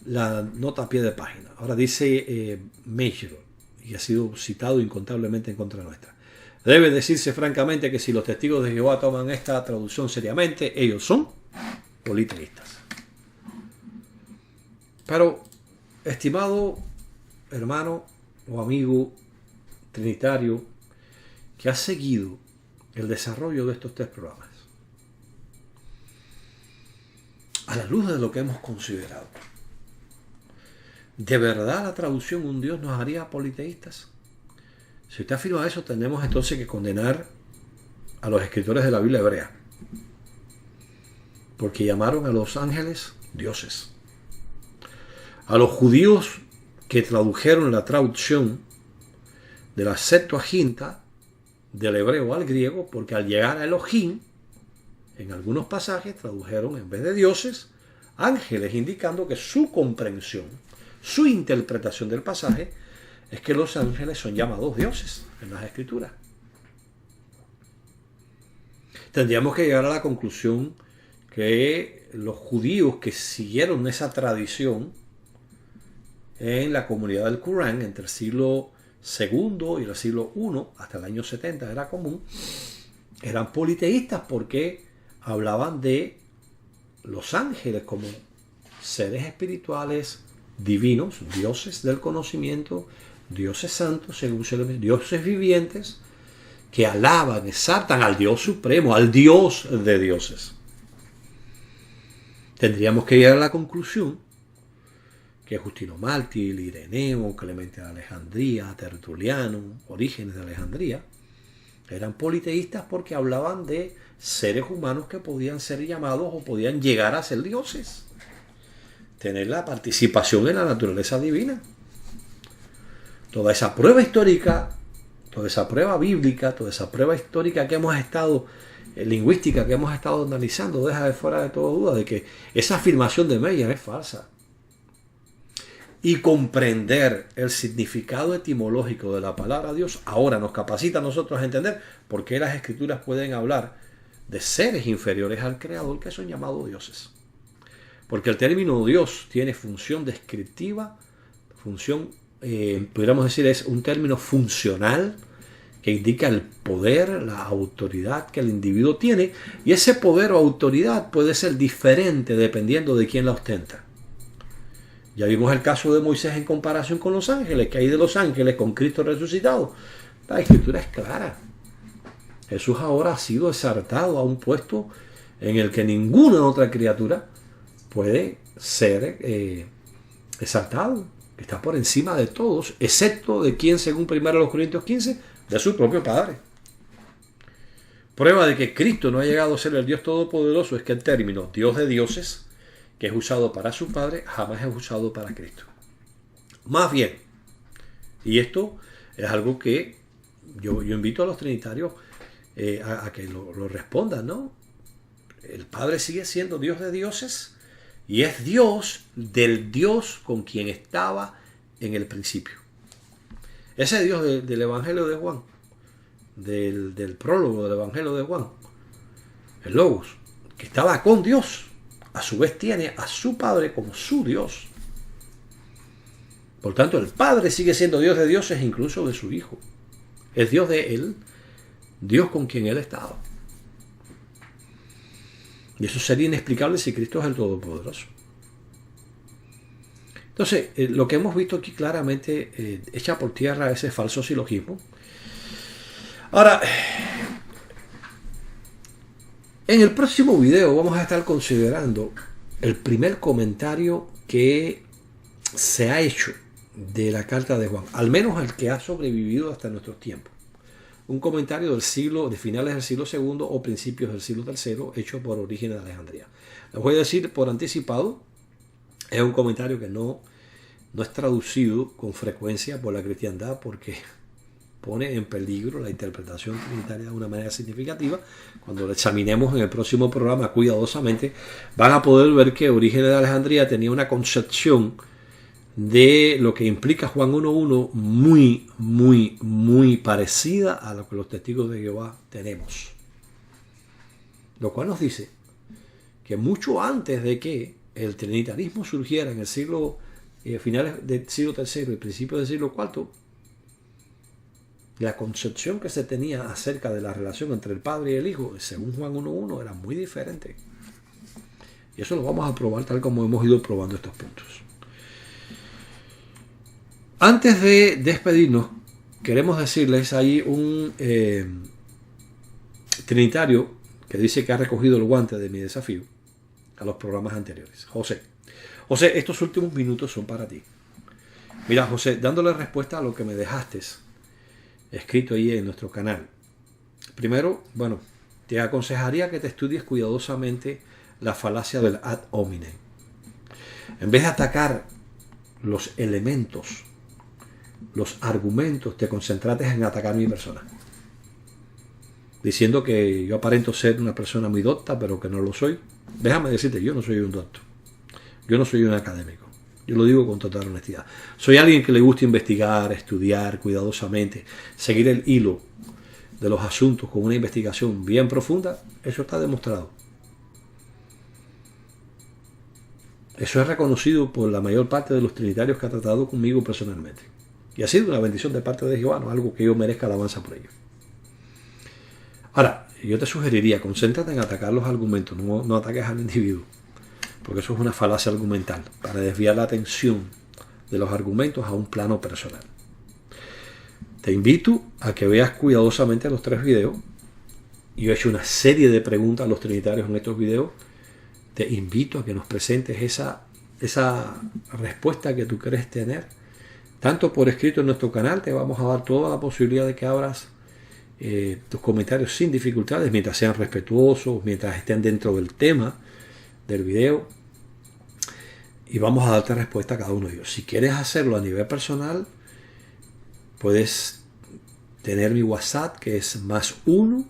A: la nota a pie de página. Ahora dice Meyer, y ha sido citado incontablemente en contra nuestra. Debe decirse francamente que si los testigos de Jehová toman esta traducción seriamente, ellos son politeístas. Pero, estimado hermano o amigo trinitario que ha seguido el desarrollo de estos 3 programas, a la luz de lo que hemos considerado, ¿de verdad la traducción un Dios nos haría politeístas? Si usted afirma eso, tenemos entonces que condenar a los escritores de la Biblia hebrea, porque llamaron a los ángeles dioses. A los judíos que tradujeron la traducción de la Septuaginta del hebreo al griego, porque al llegar a Elohim, en algunos pasajes tradujeron en vez de dioses, ángeles, indicando que su comprensión, su interpretación del pasaje, es que los ángeles son llamados dioses en las Escrituras. Tendríamos que llegar a la conclusión que los judíos que siguieron esa tradición en la comunidad del Corán entre el siglo II y el siglo I hasta el año 70 era común, eran politeístas porque hablaban de los ángeles como seres espirituales divinos, dioses del conocimiento, dioses santos, según se le ve, dioses vivientes, que alaban, exaltan al Dios supremo, al Dios de dioses. Tendríamos que llegar a la conclusión que Justino Mártir, Ireneo, Clemente de Alejandría, Tertuliano, Orígenes de Alejandría, eran politeístas porque hablaban de seres humanos que podían ser llamados o podían llegar a ser dioses, tener la participación en la naturaleza divina. Toda esa prueba histórica, toda esa prueba bíblica, toda esa prueba histórica que hemos estado, lingüística que hemos estado analizando, deja de fuera de toda duda de que esa afirmación de Meyer es falsa. Y comprender el significado etimológico de la palabra Dios ahora nos capacita a nosotros a entender por qué las Escrituras pueden hablar de seres inferiores al Creador que son llamados dioses. Porque el término Dios tiene función descriptiva, función, podríamos decir, es un término funcional que indica el poder, la autoridad que el individuo tiene, y ese poder o autoridad puede ser diferente dependiendo de quién la ostenta. Ya vimos el caso de Moisés en comparación con los ángeles, que hay de los ángeles con Cristo resucitado. La Escritura es clara. Jesús ahora ha sido exaltado a un puesto en el que ninguna otra criatura puede ser exaltado. Está por encima de todos, excepto de quien, según 1 Corintios 15, de su propio Padre. Prueba de que Cristo no ha llegado a ser el Dios Todopoderoso es que el término Dios de dioses, que es usado para su Padre, jamás es usado para Cristo. Más bien, y esto es algo que yo invito a los trinitarios a que lo respondan, ¿no? El Padre sigue siendo Dios de dioses y es Dios del Dios con quien estaba en el principio. Ese Dios del Evangelio de Juan, del prólogo del Evangelio de Juan, el Logos, que estaba con Dios, a su vez tiene a su Padre como su Dios. Por tanto, el Padre sigue siendo Dios de dioses, incluso de su Hijo. Es Dios de Él, Dios con quien Él estaba. Y eso sería inexplicable si Cristo es el Todopoderoso. Entonces, lo que hemos visto aquí claramente echa por tierra ese falso silogismo. Ahora, en el próximo video vamos a estar considerando el primer comentario que se ha hecho de la carta de Juan, al menos el que ha sobrevivido hasta nuestros tiempos. Un comentario de finales del siglo II o principios del siglo III, hecho por Orígenes de Alejandría. Les voy a decir por anticipado, es un comentario que no es traducido con frecuencia por la cristiandad porque pone en peligro la interpretación trinitaria de una manera significativa. Cuando lo examinemos en el próximo programa cuidadosamente, van a poder ver que Orígenes de Alejandría tenía una concepción de lo que implica Juan 1.1 muy parecida a lo que los testigos de Jehová tenemos. Lo cual nos dice que mucho antes de que el trinitarismo surgiera en el siglo finales del siglo III y principios del siglo IV, la concepción que se tenía acerca de la relación entre el Padre y el Hijo, según Juan 1.1, era muy diferente. Y eso lo vamos a probar tal como hemos ido probando estos puntos. Antes de despedirnos, queremos decirles, hay un trinitario que dice que ha recogido el guante de mi desafío a los programas anteriores. José, estos últimos minutos son para ti. Mira, José, dándole respuesta a lo que me dejaste escrito ahí en nuestro canal. Primero, te aconsejaría que te estudies cuidadosamente la falacia del ad hominem. En vez de atacar los elementos, los argumentos, te concentrates en atacar mi persona. Diciendo que yo aparento ser una persona muy docta, pero que no lo soy. Déjame decirte, yo no soy un doctor. Yo no soy un académico. Yo lo digo con total honestidad. Soy alguien que le gusta investigar, estudiar cuidadosamente, seguir el hilo de los asuntos con una investigación bien profunda. Eso está demostrado. Eso es reconocido por la mayor parte de los trinitarios que ha tratado conmigo personalmente. Y ha sido una bendición de parte de Jehová, no algo que yo merezca alabanza por ello. Ahora, yo te sugeriría, concéntrate en atacar los argumentos, no ataques al individuo. Porque eso es una falacia argumental, para desviar la atención de los argumentos a un plano personal. Te invito a que veas cuidadosamente los 3 videos. Yo he hecho una serie de preguntas a los trinitarios en estos videos. Te invito a que nos presentes esa respuesta que tú crees tener. Tanto por escrito en nuestro canal, te vamos a dar toda la posibilidad de que abras tus comentarios sin dificultades, mientras sean respetuosos, mientras estén dentro del tema del video, y vamos a darte respuesta a cada uno de ellos. Si quieres hacerlo a nivel personal, puedes tener mi WhatsApp, que es +1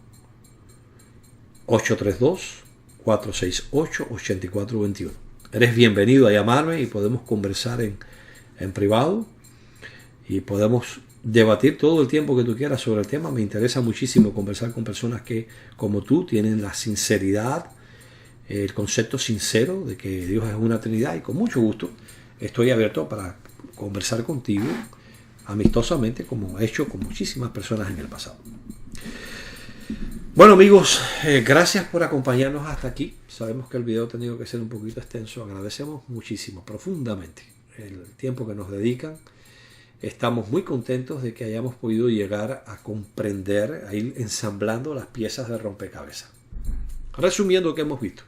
A: 832 468 8421. Eres bienvenido a llamarme y podemos conversar en privado y podemos debatir todo el tiempo que tú quieras sobre el tema. Me interesa muchísimo conversar con personas que, como tú, tienen la sinceridad, el concepto sincero de que Dios es una Trinidad, y con mucho gusto estoy abierto para conversar contigo amistosamente, como he hecho con muchísimas personas en el pasado. Bueno, amigos, gracias por acompañarnos hasta aquí. Sabemos que el video ha tenido que ser un poquito extenso. Agradecemos muchísimo, profundamente, el tiempo que nos dedican. Estamos muy contentos de que hayamos podido llegar a comprender, a ir ensamblando las piezas de rompecabezas. Resumiendo lo que hemos visto.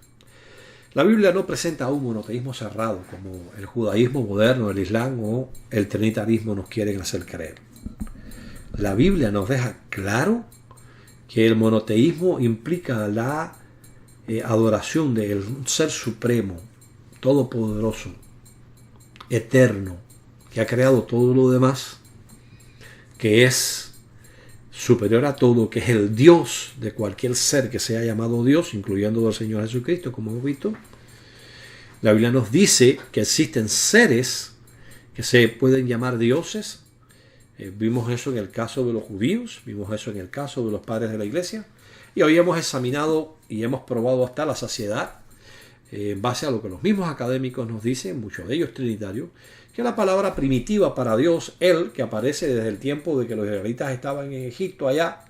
A: La Biblia no presenta un monoteísmo cerrado como el judaísmo moderno, el islam o el trinitarismo nos quieren hacer creer. La Biblia nos deja claro que el monoteísmo implica la adoración de un ser supremo, todopoderoso, eterno, que ha creado todo lo demás, que es superior a todo, que es el Dios de cualquier ser que sea llamado Dios, incluyendo al Señor Jesucristo, como hemos visto. La Biblia nos dice que existen seres que se pueden llamar dioses. Vimos eso en el caso de los judíos, vimos eso en el caso de los padres de la iglesia, y hoy hemos examinado y hemos probado hasta la saciedad, en base a lo que los mismos académicos nos dicen, muchos de ellos trinitarios, que la palabra primitiva para Dios, Él, que aparece desde el tiempo de que los israelitas estaban en Egipto, allá,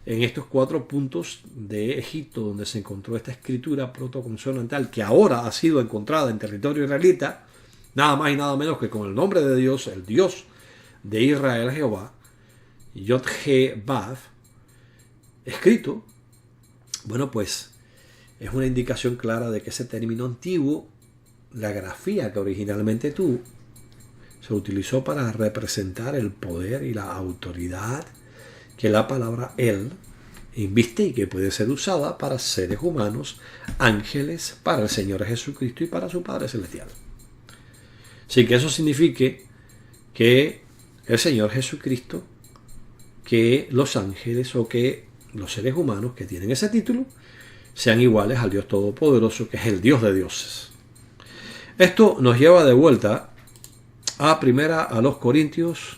A: en estos 4 puntos de Egipto, donde se encontró esta escritura protoconsonantal, que ahora ha sido encontrada en territorio israelita, nada más y nada menos que con el nombre de Dios, el Dios de Israel, Jehová, Yod-He-Vav, escrito. Bueno, pues es una indicación clara de que ese término antiguo la grafía que originalmente tuvo se utilizó para representar el poder y la autoridad que la palabra Él inviste y que puede ser usada para seres humanos, ángeles, para el Señor Jesucristo y para su Padre Celestial. Sin que eso signifique que el Señor Jesucristo, que los ángeles o que los seres humanos que tienen ese título sean iguales al Dios Todopoderoso, que es el Dios de dioses. Esto nos lleva de vuelta a los Corintios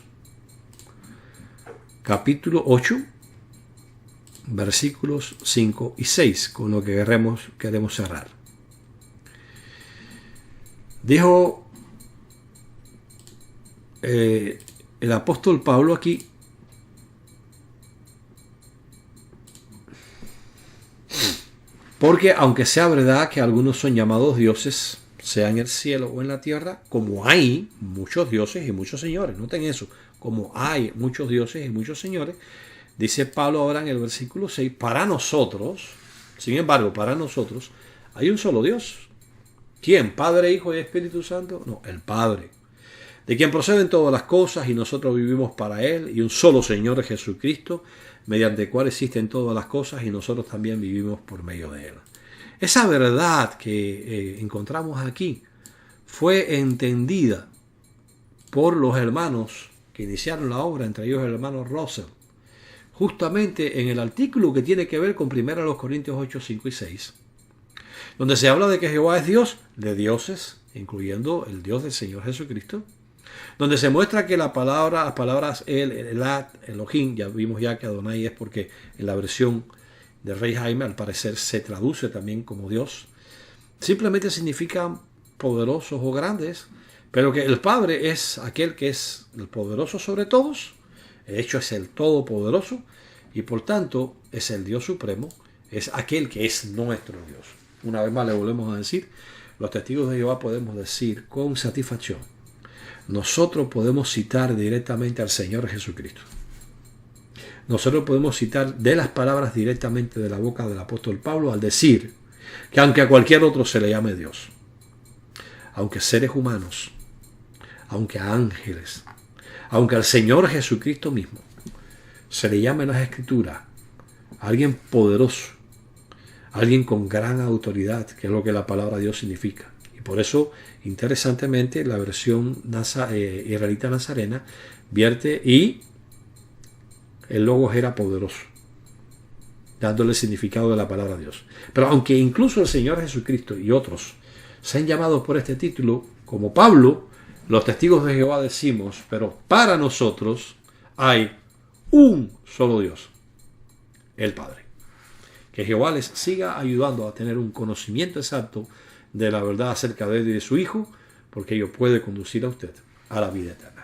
A: capítulo 8, versículos 5 y 6, con lo que queremos cerrar. Dijo el apóstol Pablo aquí: porque aunque sea verdad que algunos son llamados dioses, sea en el cielo o en la tierra, como hay muchos dioses y muchos señores, noten eso, como hay muchos dioses y muchos señores, dice Pablo ahora en el versículo 6, para nosotros, sin embargo, para nosotros hay un solo Dios. ¿Quién? ¿Padre, Hijo y Espíritu Santo? No, el Padre, de quien proceden todas las cosas y nosotros vivimos para Él, y un solo Señor Jesucristo, mediante el cual existen todas las cosas y nosotros también vivimos por medio de Él. Esa verdad que encontramos aquí fue entendida por los hermanos que iniciaron la obra, entre ellos el hermano Russell, justamente en el artículo que tiene que ver con 1 Corintios 8, 5 y 6, donde se habla de que Jehová es Dios de dioses, incluyendo el Dios del Señor Jesucristo, donde se muestra que las palabras El, Elat, Elohim, ya vimos ya que Adonai es porque en la versión de Rey Jaime al parecer se traduce también como Dios, simplemente significan poderosos o grandes, pero que el Padre es aquel que es el poderoso sobre todos, de hecho es el todopoderoso, y por tanto es el Dios supremo, es aquel que es nuestro Dios. Una vez más le volvemos a decir, los testigos de Jehová podemos decir con satisfacción, nosotros podemos citar directamente al Señor Jesucristo. Nosotros podemos citar de las palabras directamente de la boca del apóstol Pablo al decir que aunque a cualquier otro se le llame Dios, aunque seres humanos, aunque a ángeles, aunque al Señor Jesucristo mismo se le llame en las Escrituras alguien poderoso, alguien con gran autoridad, que es lo que la palabra Dios significa. Y por eso, interesantemente, la versión israelita nazarena vierte y el Logos era poderoso, dándole significado de la palabra Dios. Pero aunque incluso el Señor Jesucristo y otros sean llamados por este título, como Pablo, los testigos de Jehová decimos, pero para nosotros hay un solo Dios, el Padre. Que Jehová les siga ayudando a tener un conocimiento exacto de la verdad acerca de él y de su Hijo, porque ello puede conducir a usted a la vida eterna.